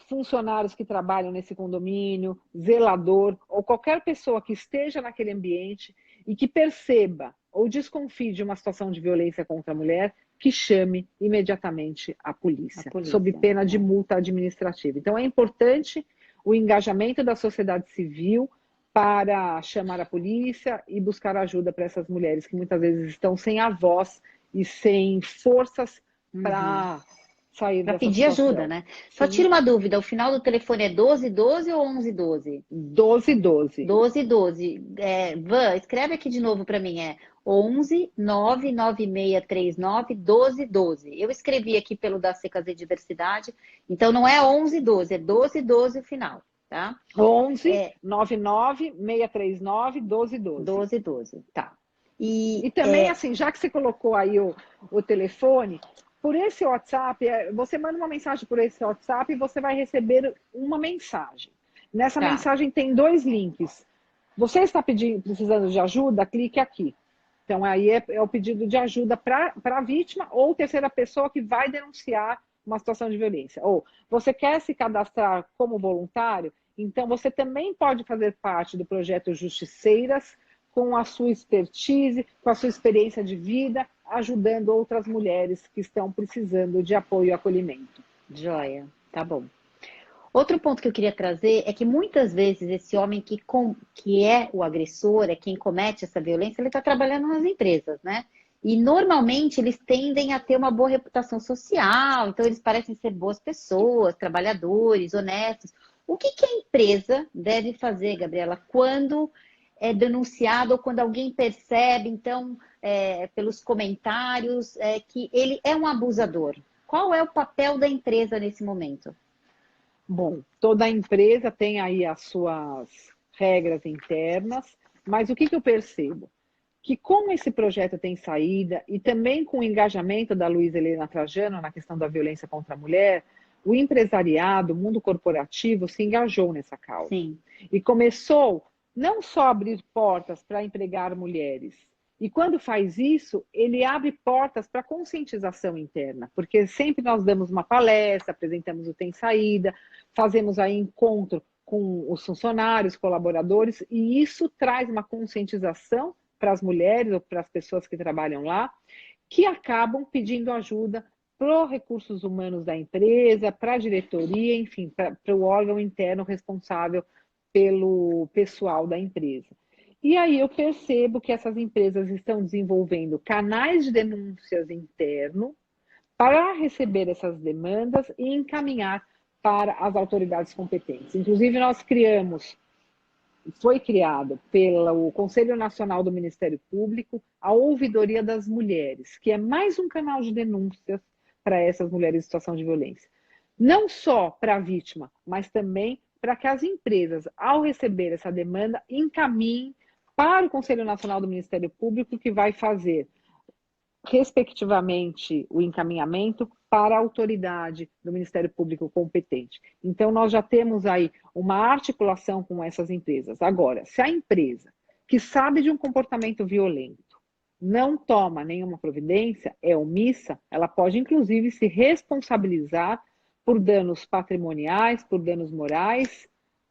funcionários que trabalham nesse condomínio, zelador, ou qualquer pessoa que esteja naquele ambiente e que perceba ou desconfie de uma situação de violência contra a mulher, que chame imediatamente a polícia, sob pena de multa administrativa. Então, é importante o engajamento da sociedade civil para chamar a polícia e buscar ajuda para essas mulheres que muitas vezes estão sem a voz e sem forças para sair Para dessa pedir situação. ajuda, né? Só Sim. tira uma dúvida, o final do telefone é 1212 ou 1112? 1212. 1212. Van, escreve aqui de novo para mim, 11 99639 1212. Eu escrevi aqui pelo da CKZ Diversidade, então não é 1112, é 1212 o final, tá? 11 99 639 1212. 1212, tá. E também, assim, já que você colocou aí o telefone, por esse WhatsApp, você manda uma mensagem por esse WhatsApp e você vai receber uma mensagem. Nessa mensagem tem 2 links. Você está precisando de ajuda? Clique aqui. Então, aí é o pedido de ajuda para a vítima ou terceira pessoa que vai denunciar uma situação de violência. Ou você quer se cadastrar como voluntário? Então, você também pode fazer parte do projeto Justiceiras, com a sua expertise, com a sua experiência de vida, ajudando outras mulheres que estão precisando de apoio e acolhimento. Joia, tá bom. Outro ponto que eu queria trazer é que muitas vezes esse homem que é o agressor, é quem comete essa violência, ele está trabalhando nas empresas, né? E normalmente eles tendem a ter uma boa reputação social, então eles parecem ser boas pessoas, trabalhadores, honestos. O que que a empresa deve fazer, Gabriela, quando é denunciado ou quando alguém percebe, então, pelos comentários, que ele é um abusador? Qual é o papel da empresa nesse momento? Bom, toda empresa tem aí as suas regras internas, mas o que que eu percebo? Que como esse projeto tem saída e também com o engajamento da Luísa Helena Trajano na questão da violência contra a mulher, o empresariado, o mundo corporativo se engajou nessa causa. Sim. E começou não só a abrir portas para empregar mulheres, e quando faz isso, ele abre portas para conscientização interna, porque sempre nós damos uma palestra, apresentamos o Tem Saída, fazemos aí encontro com os funcionários, colaboradores, e isso traz uma conscientização para as mulheres ou para as pessoas que trabalham lá, que acabam pedindo ajuda para os recursos humanos da empresa, para a diretoria, enfim, para o órgão interno responsável pelo pessoal da empresa. E aí eu percebo que essas empresas estão desenvolvendo canais de denúncias interno para receber essas demandas e encaminhar para as autoridades competentes. Inclusive, foi criado pelo Conselho Nacional do Ministério Público a Ouvidoria das Mulheres, que é mais um canal de denúncias para essas mulheres em situação de violência. Não só para a vítima, mas também para que as empresas, ao receber essa demanda, encaminhem para o Conselho Nacional do Ministério Público, que vai fazer, respectivamente, o encaminhamento para a autoridade do Ministério Público competente. Então, nós já temos aí uma articulação com essas empresas. Agora, se a empresa que sabe de um comportamento violento não toma nenhuma providência, é omissa, ela pode, inclusive, se responsabilizar por danos patrimoniais, por danos morais,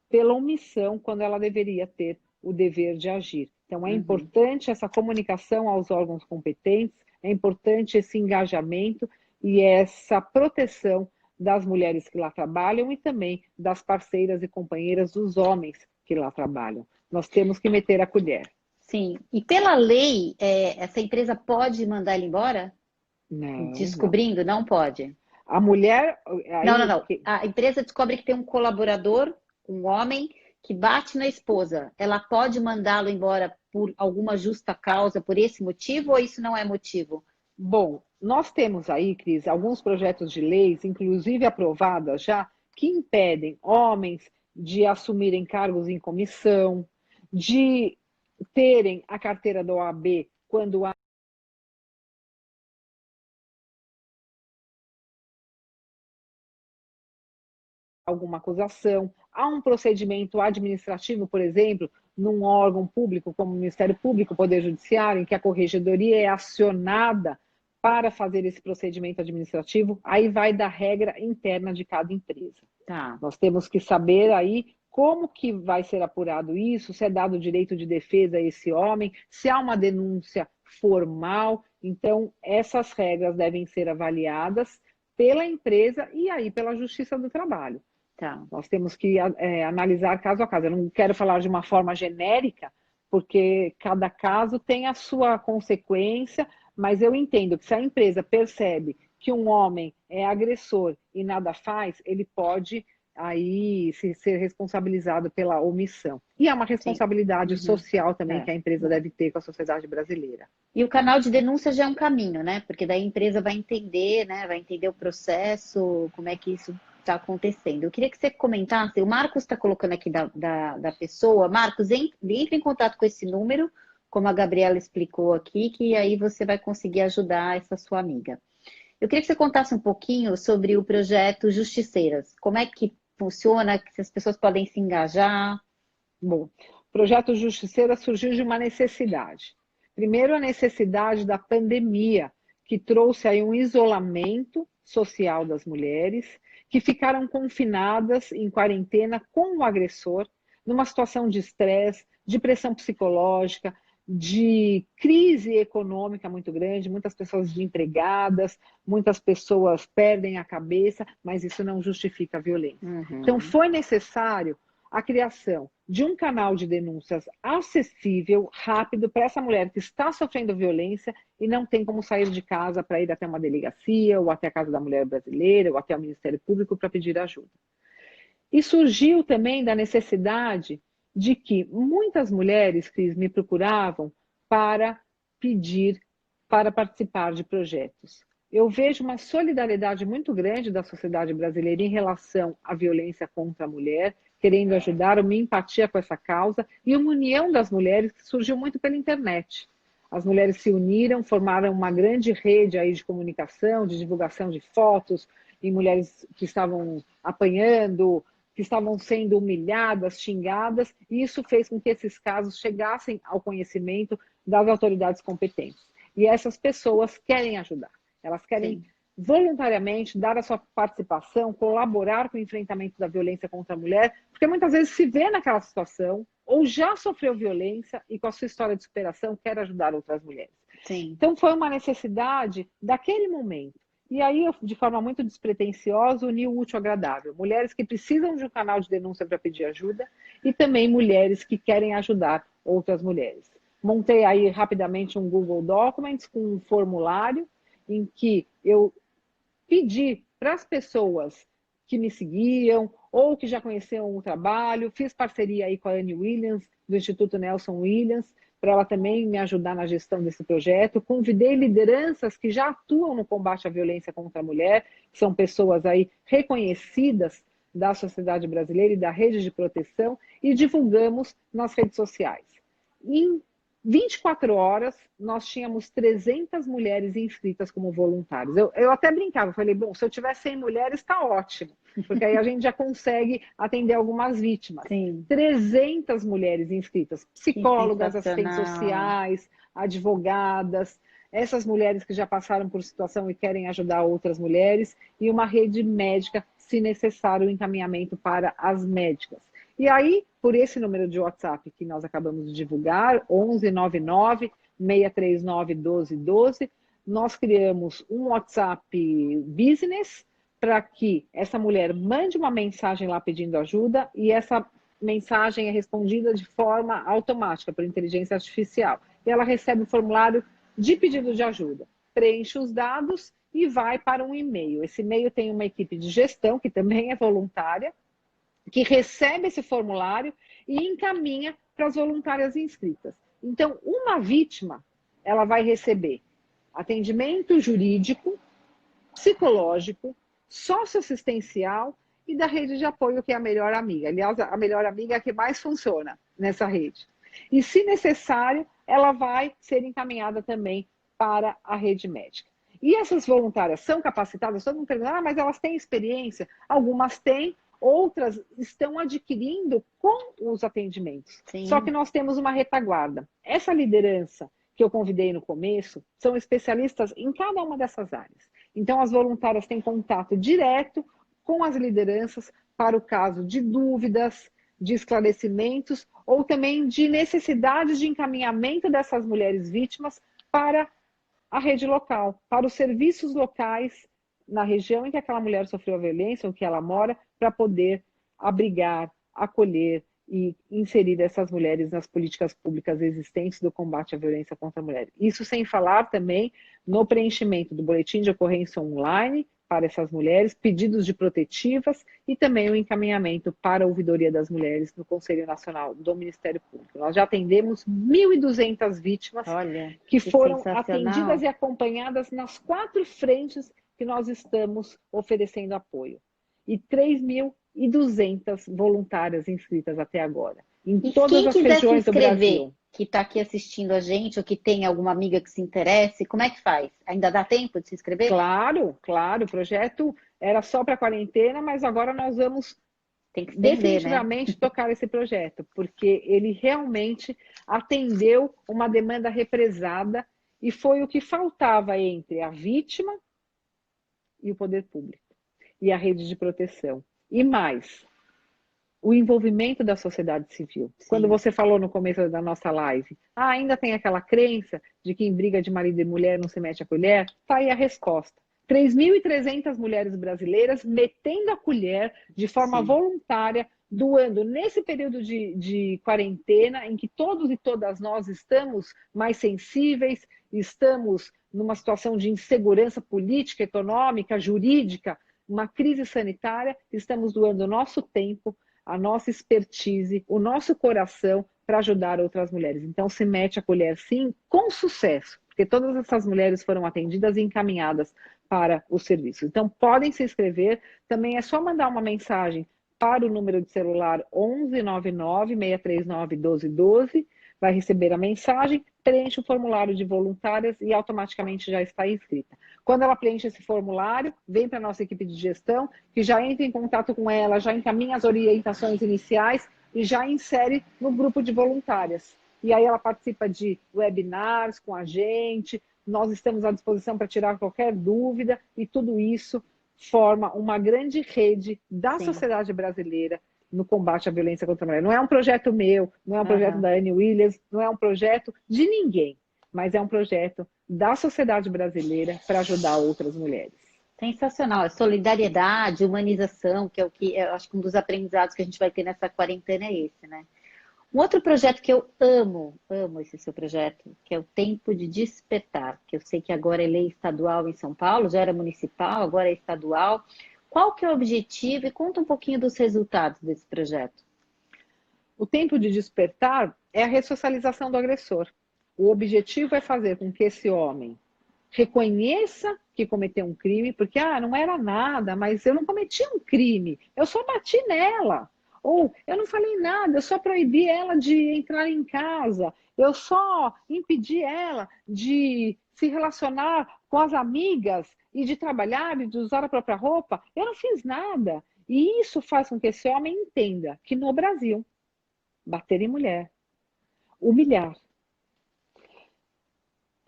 pela omissão, quando ela deveria ter o dever de agir. Então, é importante essa comunicação aos órgãos competentes, é importante esse engajamento e essa proteção das mulheres que lá trabalham e também das parceiras e companheiras dos homens que lá trabalham. Nós temos que meter a colher. Sim. E pela lei, essa empresa pode mandar ele embora? Não, Descobrindo? Não pode. a mulher... Não, não, não. A empresa descobre que tem um colaborador, um homem, que bate na esposa. Ela pode mandá-lo embora por alguma justa causa, por esse motivo, ou isso não é motivo? Bom, nós temos aí, Cris, alguns projetos de leis, inclusive aprovadas já, que impedem homens de assumirem cargos em comissão, de terem a carteira da OAB quando há alguma acusação. Há um procedimento administrativo, por exemplo, num órgão público como o Ministério Público, o Poder Judiciário, em que a corregedoria é acionada para fazer esse procedimento administrativo, aí vai da regra interna de cada empresa. Tá. Nós temos que saber aí como que vai ser apurado isso, se é dado direito de defesa a esse homem, se há uma denúncia formal. Então, essas regras devem ser avaliadas pela empresa e aí pela Justiça do Trabalho. Tá. Nós temos que analisar caso a caso. Eu não quero falar de uma forma genérica, porque cada caso tem a sua consequência, mas eu entendo que se a empresa percebe que um homem é agressor e nada faz, ele pode aí ser responsabilizado pela omissão. E é uma responsabilidade social também que a empresa deve ter com a sociedade brasileira. E o canal de denúncia já é um caminho, né? Porque daí a empresa vai entender, né? Vai entender o processo, como é que isso está acontecendo. Eu queria que você comentasse, o Marcos está colocando aqui da pessoa. Marcos, entre em contato com esse número, como a Gabriela explicou aqui, que aí você vai conseguir ajudar essa sua amiga. Eu queria que você contasse um pouquinho sobre o projeto Justiceiras. Como é que funciona, se as pessoas podem se engajar? Bom, o projeto Justiceiras surgiu de uma necessidade. Primeiro, a necessidade da pandemia, que trouxe aí um isolamento social das mulheres, que ficaram confinadas em quarentena com o agressor, numa situação de estresse, de pressão psicológica, de crise econômica muito grande, muitas pessoas desempregadas, muitas pessoas perdem a cabeça, mas isso não justifica a violência. Então, foi necessário a criação de um canal de denúncias acessível, rápido, para essa mulher que está sofrendo violência e não tem como sair de casa para ir até uma delegacia, ou até a Casa da Mulher Brasileira, ou até o Ministério Público para pedir ajuda. E surgiu também da necessidade de que muitas mulheres, Cris, me procuravam para pedir para participar de projetos. Eu vejo uma solidariedade muito grande da sociedade brasileira em relação à violência contra a mulher, querendo ajudar, uma empatia com essa causa e uma união das mulheres que surgiu muito pela internet. As mulheres se uniram, formaram uma grande rede aí de comunicação, de divulgação de fotos, e mulheres que estavam apanhando, que estavam sendo humilhadas, xingadas, e isso fez com que esses casos chegassem ao conhecimento das autoridades competentes. E essas pessoas querem ajudar, elas querem voluntariamente dar a sua participação, colaborar com o enfrentamento da violência contra a mulher, porque muitas vezes se vê naquela situação, ou já sofreu violência e com a sua história de superação quer ajudar outras mulheres. Sim. Então foi uma necessidade daquele momento. E aí, eu, de forma muito despretensiosa, uni o útil ao agradável. Mulheres que precisam de um canal de denúncia para pedir ajuda e também mulheres que querem ajudar outras mulheres. Montei aí rapidamente um Google Documents com um formulário em que eu pedi para as pessoas que me seguiam ou que já conheciam o trabalho, fiz parceria aí com a Anne Williams, do Instituto Nelson Williams, para ela também me ajudar na gestão desse projeto. Convidei lideranças que já atuam no combate à violência contra a mulher, que são pessoas aí reconhecidas da sociedade brasileira e da rede de proteção, e divulgamos nas redes sociais. Em 24 horas, nós tínhamos 300 mulheres inscritas como voluntárias. Eu até brincava, falei, bom, se eu tiver 100 mulheres, está ótimo, porque aí a gente já consegue atender algumas vítimas. Sim. 300 mulheres inscritas, psicólogas, assistentes sociais, advogadas, essas mulheres que já passaram por situação e querem ajudar outras mulheres, e uma rede médica, se necessário, o encaminhamento para as médicas. E aí, por esse número de WhatsApp que nós acabamos de divulgar, 1199-639-1212, nós criamos um WhatsApp Business para que essa mulher mande uma mensagem lá pedindo ajuda e essa mensagem é respondida de forma automática por inteligência artificial. E ela recebe o formulário de pedido de ajuda, preenche os dados e vai para um e-mail. Esse e-mail tem uma equipe de gestão, que também é voluntária, que recebe esse formulário e encaminha para as voluntárias inscritas. Então, uma vítima, ela vai receber atendimento jurídico, psicológico, socioassistencial e da rede de apoio, que é a Melhor Amiga. Aliás, a Melhor Amiga é a que mais funciona nessa rede. E, se necessário, ela vai ser encaminhada também para a rede médica. E essas voluntárias são capacitadas? Todo mundo pergunta, mas elas têm experiência? Algumas têm, outras estão adquirindo com os atendimentos. Sim. Só que nós temos uma retaguarda. Essa liderança que eu convidei no começo são especialistas em cada uma dessas áreas. Então, as voluntárias têm contato direto com as lideranças para o caso de dúvidas, de esclarecimentos ou também de necessidades de encaminhamento dessas mulheres vítimas para a rede local, para os serviços locais na região em que aquela mulher sofreu a violência ou que ela mora, para poder abrigar, acolher e inserir essas mulheres nas políticas públicas existentes do combate à violência contra a mulher. Isso sem falar também no preenchimento do boletim de ocorrência online para essas mulheres, pedidos de protetivas e também o encaminhamento para a ouvidoria das mulheres no Conselho Nacional do Ministério Público. Nós já atendemos 1.200 vítimas que foram atendidas e acompanhadas nas 4 frentes que nós estamos oferecendo apoio. E 3.200 voluntárias inscritas até agora, em todas as regiões do Brasil. Que está aqui assistindo a gente, ou que tem alguma amiga que se interesse, como é que faz? Ainda dá tempo de se inscrever? Claro, claro. O projeto era só para quarentena, mas agora nós vamos definitivamente tocar esse projeto, porque ele realmente atendeu uma demanda represada e foi o que faltava entre a vítima e o poder público, e a rede de proteção. E mais, o envolvimento da sociedade civil. Sim. Quando você falou no começo da nossa live, ainda tem aquela crença de que em briga de marido e mulher não se mete a colher, está aí a resposta. 3.300 mulheres brasileiras metendo a colher de forma voluntária doando nesse período de quarentena, em que todos e todas nós estamos mais sensíveis, estamos numa situação de insegurança política, econômica, jurídica, uma crise sanitária, estamos doando o nosso tempo, a nossa expertise, o nosso coração para ajudar outras mulheres. Então, se mete a colher, sim, com sucesso, porque todas essas mulheres foram atendidas e encaminhadas para o serviço. Então, podem se inscrever. Também é só mandar uma mensagem para o número de celular 11 99 639 1212, vai receber a mensagem, preenche o formulário de voluntárias e automaticamente já está inscrita. Quando ela preenche esse formulário, vem para a nossa equipe de gestão, que já entra em contato com ela, já encaminha as orientações iniciais e já insere no grupo de voluntárias. E aí ela participa de webinars com a gente, nós estamos à disposição para tirar qualquer dúvida e tudo isso forma uma grande rede da Sim. sociedade brasileira no combate à violência contra a mulher. Não é um projeto meu, não é um projeto da Anne Williams, não é um projeto de ninguém, mas é um projeto da sociedade brasileira para ajudar outras mulheres. Sensacional, solidariedade, humanização, que é o que eu acho que um dos aprendizados que a gente vai ter nessa quarentena é esse, né? Um outro projeto que eu amo esse seu projeto, que é o Tempo de Despertar, que eu sei que agora é lei estadual em São Paulo, já era municipal, agora é estadual. Qual que é o objetivo e conta um pouquinho dos resultados desse projeto. O Tempo de Despertar é a ressocialização do agressor. O objetivo é fazer com que esse homem reconheça que cometeu um crime, porque não era nada, mas eu não cometi um crime, eu só bati nela. Ou eu não falei nada, eu só proibi ela de entrar em casa, eu só impedi ela de se relacionar com as amigas e de trabalhar e de usar a própria roupa. Eu não fiz nada. E isso faz com que esse homem entenda que no Brasil, bater em mulher, humilhar,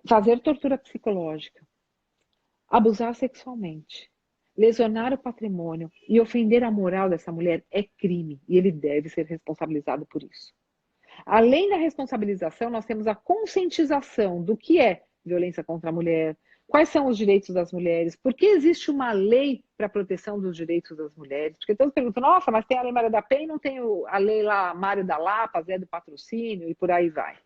fazer tortura psicológica, abusar sexualmente, lesionar o patrimônio e ofender a moral dessa mulher é crime e ele deve ser responsabilizado por isso. Além da responsabilização, nós temos a conscientização do que é violência contra a mulher, quais são os direitos das mulheres, por que existe uma lei para a proteção dos direitos das mulheres. Porque todos perguntam, nossa, mas tem a Lei Maria da Penha e não tem a lei lá Mário da Lapa, Zé do Patrocínio e por aí vai.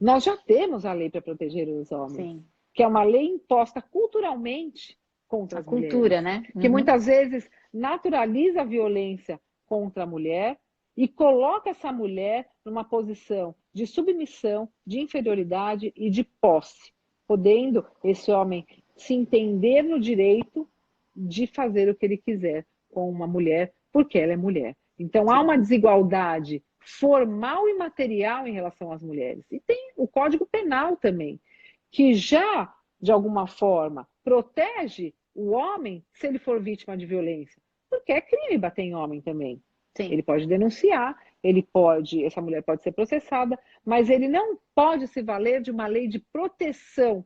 Nós já temos a lei para proteger os homens. Sim. Que é uma lei imposta culturalmente contra as mulheres. A cultura, né? Que muitas vezes naturaliza a violência contra a mulher e coloca essa mulher numa posição de submissão, de inferioridade e de posse, podendo esse homem se entender no direito de fazer o que ele quiser com uma mulher, porque ela é mulher. Então, há uma desigualdade formal e material em relação às mulheres. E tem o Código Penal também, que já, de alguma forma, protege o homem se ele for vítima de violência. Porque é crime bater em homem também. Sim. Ele pode denunciar, essa mulher pode ser processada, mas ele não pode se valer de uma lei de proteção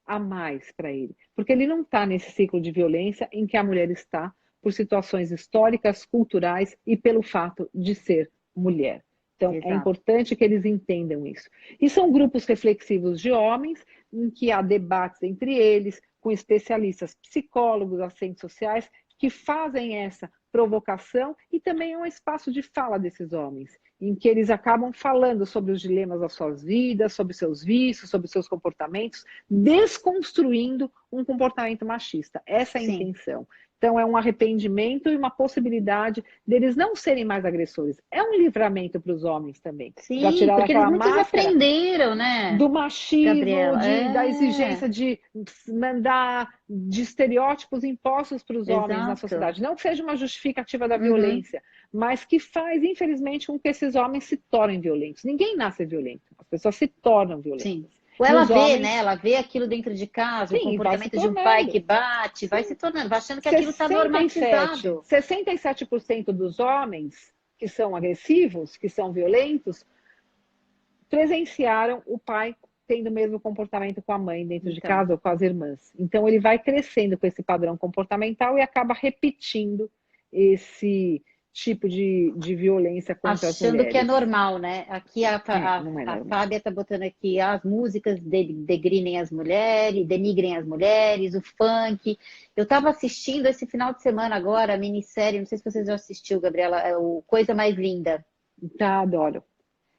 a mais para ele. Porque ele não está nesse ciclo de violência em que a mulher está por situações históricas, culturais e pelo fato de ser mulher. Então, exato, é importante que eles entendam isso. E são grupos reflexivos de homens, em que há debates entre eles, com especialistas, psicólogos, assistentes sociais, que fazem essa provocação e também é um espaço de fala desses homens, em que eles acabam falando sobre os dilemas das suas vidas, sobre seus vícios, sobre seus comportamentos, desconstruindo um comportamento machista. Essa é a intenção. Então, é um arrependimento e uma possibilidade deles não serem mais agressores. É um livramento para os homens também. Sim, porque eles muitos aprenderam, né? Do machismo, da exigência de mandar, de estereótipos impostos para os homens na sociedade. Não que seja uma justificativa da violência, mas que faz, infelizmente, com que esses homens se tornem violentos. Ninguém nasce violento, as pessoas se tornam violentas. Sim. Ou ela vê, homens, né? Ela vê aquilo dentro de casa, sim, o comportamento de um pai que bate, vai se tornando, vai achando que aquilo está normatizado. 67% dos homens que são agressivos, que são violentos, presenciaram o pai tendo o mesmo comportamento com a mãe dentro de casa ou com as irmãs. Então ele vai crescendo com esse padrão comportamental e acaba repetindo esse tipo de violência contra as Achando que é mulheres. normal, né? Aqui Não é a normal. Fábia tá botando aqui as músicas degrinem as mulheres, denigrem as mulheres, o funk. Eu estava assistindo esse final de semana agora a minissérie, não sei se você já assistiu, Gabriela, é o Coisa Mais Linda. Tá, adoro.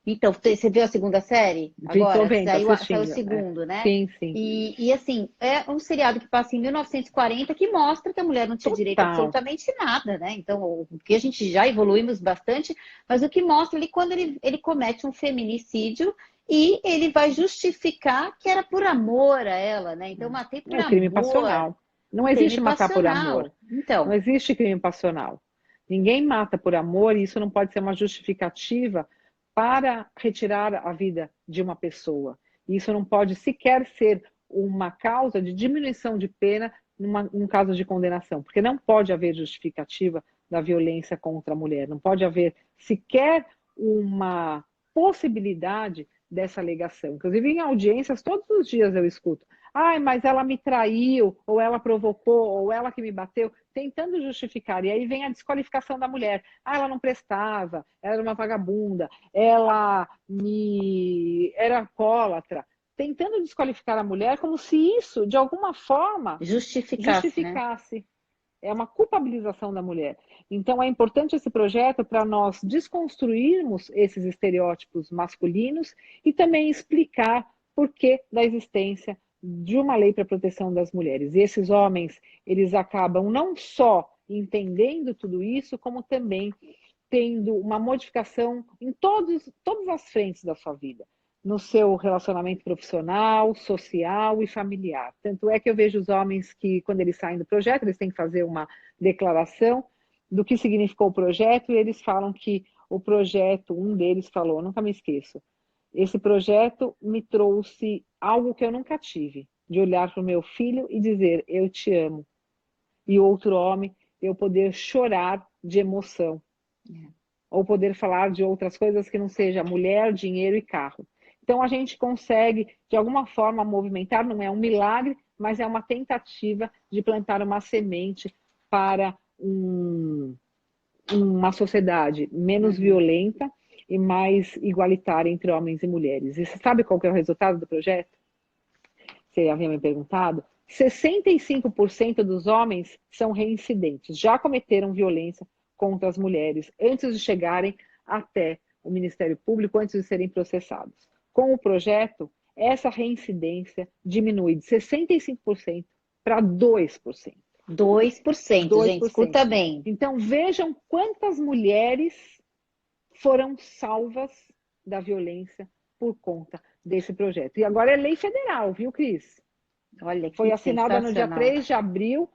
Então, você viu a segunda série Tô agora? vendo, Saiu o assistindo. É. segundo, né? Sim, sim. E assim, é um seriado que passa em 1940 que mostra que a mulher não tinha direito a Total. absolutamente nada, né? Então, o que a gente já evoluímos bastante, mas o que mostra ali quando ele comete um feminicídio e ele vai justificar que era por amor a ela, né? Então, matei por É crime amor, passional. Não crime existe matar por amor. passional. Não Então, existe crime passional. Ninguém mata por amor e isso não pode ser uma justificativa para retirar a vida de uma pessoa. Isso não pode sequer ser uma causa de diminuição de pena num caso de condenação, porque não pode haver justificativa da violência contra a mulher. Não pode haver sequer uma possibilidade dessa alegação. Inclusive, em audiências, todos os dias eu escuto: ai, mas ela me traiu, ou ela provocou, ou ela que me bateu, tentando justificar. E aí vem a desqualificação da mulher. Ah, ela não prestava, ela era uma vagabunda, ela era alcoólatra. Tentando desqualificar a mulher como se isso, de alguma forma, justificasse, né? justificasse. É uma culpabilização da mulher. Então, é importante esse projeto para nós desconstruirmos esses estereótipos masculinos e também explicar por que da existência de uma lei para a proteção das mulheres. E esses homens, eles acabam não só entendendo tudo isso, como também tendo uma modificação em todas as frentes da sua vida, no seu relacionamento profissional, social e familiar. Tanto é que eu vejo os homens que, quando eles saem do projeto, eles têm que fazer uma declaração do que significou o projeto, e eles falam que o projeto, um deles falou, nunca me esqueço, esse projeto me trouxe algo que eu nunca tive, de olhar para o meu filho e dizer, eu te amo. E outro homem, eu poder chorar de emoção ou poder falar de outras coisas que não seja mulher, dinheiro e carro. Então a gente consegue, de alguma forma, movimentar, não é um milagre, mas é uma tentativa de plantar uma semente para uma sociedade menos violenta e mais igualitária entre homens e mulheres. E você sabe qual que é o resultado do projeto? Você havia me perguntado. 65% dos homens são reincidentes, já cometeram violência contra as mulheres antes de chegarem até o Ministério Público, antes de serem processados. Com o projeto, essa reincidência diminui de 65% para 2%. 2%, gente, 2%. escuta bem. Então vejam quantas mulheres foram salvas da violência por conta desse projeto. E agora é lei federal, viu, Cris? Olha Foi que assinada no dia sensacional. 3 de abril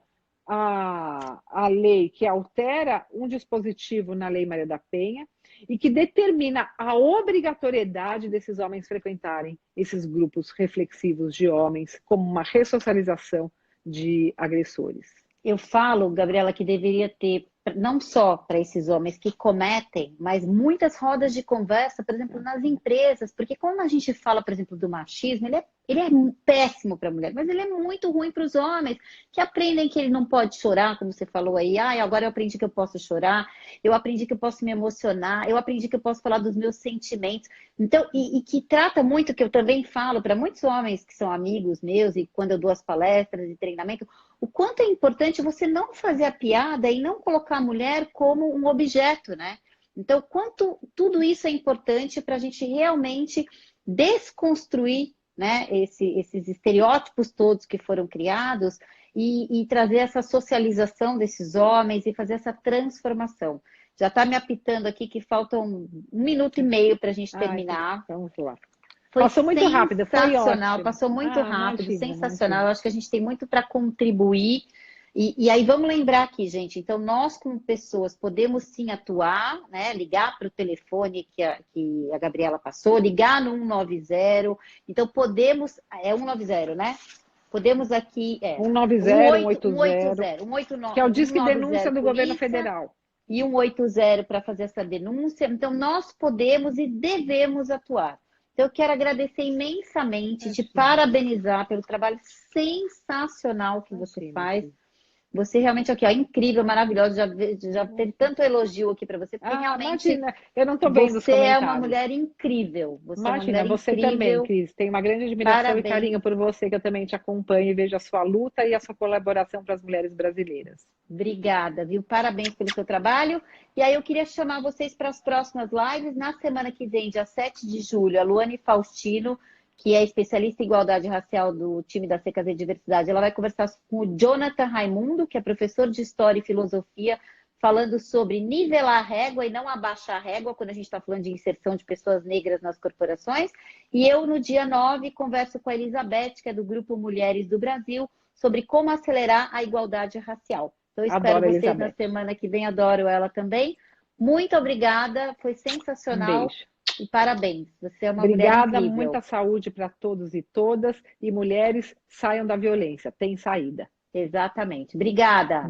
a lei que altera um dispositivo na Lei Maria da Penha e que determina a obrigatoriedade desses homens frequentarem esses grupos reflexivos de homens como uma ressocialização de agressores. Eu falo, Gabriela, que deveria ter, não só para esses homens que cometem, mas muitas rodas de conversa, por exemplo, nas empresas, porque quando a gente fala, por exemplo, do machismo, ele é péssimo para a mulher, mas ele é muito ruim para os homens, que aprendem que ele não pode chorar, como você falou aí, agora eu aprendi que eu posso chorar, eu aprendi que eu posso me emocionar, eu aprendi que eu posso falar dos meus sentimentos. Então, e que trata muito, que eu também falo para muitos homens que são amigos meus, e quando eu dou as palestras de treinamento, o quanto é importante você não fazer a piada e não colocar a mulher como um objeto, né? Então, quanto tudo isso é importante para a gente realmente desconstruir, né, esses estereótipos todos que foram criados e trazer essa socialização desses homens e fazer essa transformação. Já está me apitando aqui que faltam 1 minuto e meio para a gente terminar. Vamos lá. Foi Passou muito rápido, foi sensacional, ótimo. passou muito rápido, Imagina, sensacional. imagina. Eu acho que a gente tem muito para contribuir. E aí vamos lembrar aqui, gente. Então, nós, como pessoas, podemos sim atuar, né? Ligar para o telefone que a Gabriela passou, ligar no 190. Então, podemos. É 190, né? Podemos aqui. 190, 180, 189, que é o Disque 190 Denúncia do Governo Polícia Federal. e 180 para fazer essa denúncia. Então, nós podemos e devemos atuar. Então, eu quero agradecer imensamente, te parabenizar pelo trabalho sensacional que você faz Você realmente aqui, ó, incrível, maravilhosa. Já teve tanto elogio aqui para você, porque realmente Imagina, eu não estou vendo os você é uma comentários. mulher incrível. Você é uma Imagina, mulher você também, incrível. Cris. Tenho uma grande admiração e Parabéns. carinho por você, que eu também te acompanho e vejo a sua luta e a sua colaboração para as mulheres brasileiras. Obrigada, viu? Parabéns pelo seu trabalho. E aí eu queria chamar vocês para as próximas lives. Na semana que vem, dia 7 de julho, a Luane Faustino, que é especialista em igualdade racial do time da CKZ Diversidade, ela vai conversar com o Jonathan Raimundo, que é professor de História e Filosofia, falando sobre nivelar a régua e não abaixar a régua, quando a gente está falando de inserção de pessoas negras nas corporações. E eu, no dia 9, converso com a Elizabeth, que é do Grupo Mulheres do Brasil, sobre como acelerar a igualdade racial. Então, eu espero Adoro a vocês na Elizabeth. semana que vem, adoro ela também. Muito obrigada, foi Um sensacional beijo. e parabéns. Você é uma mulher Obrigada, incrível. muita saúde para todos e todas. E mulheres, saiam da violência. Tem saída. Exatamente. Obrigada.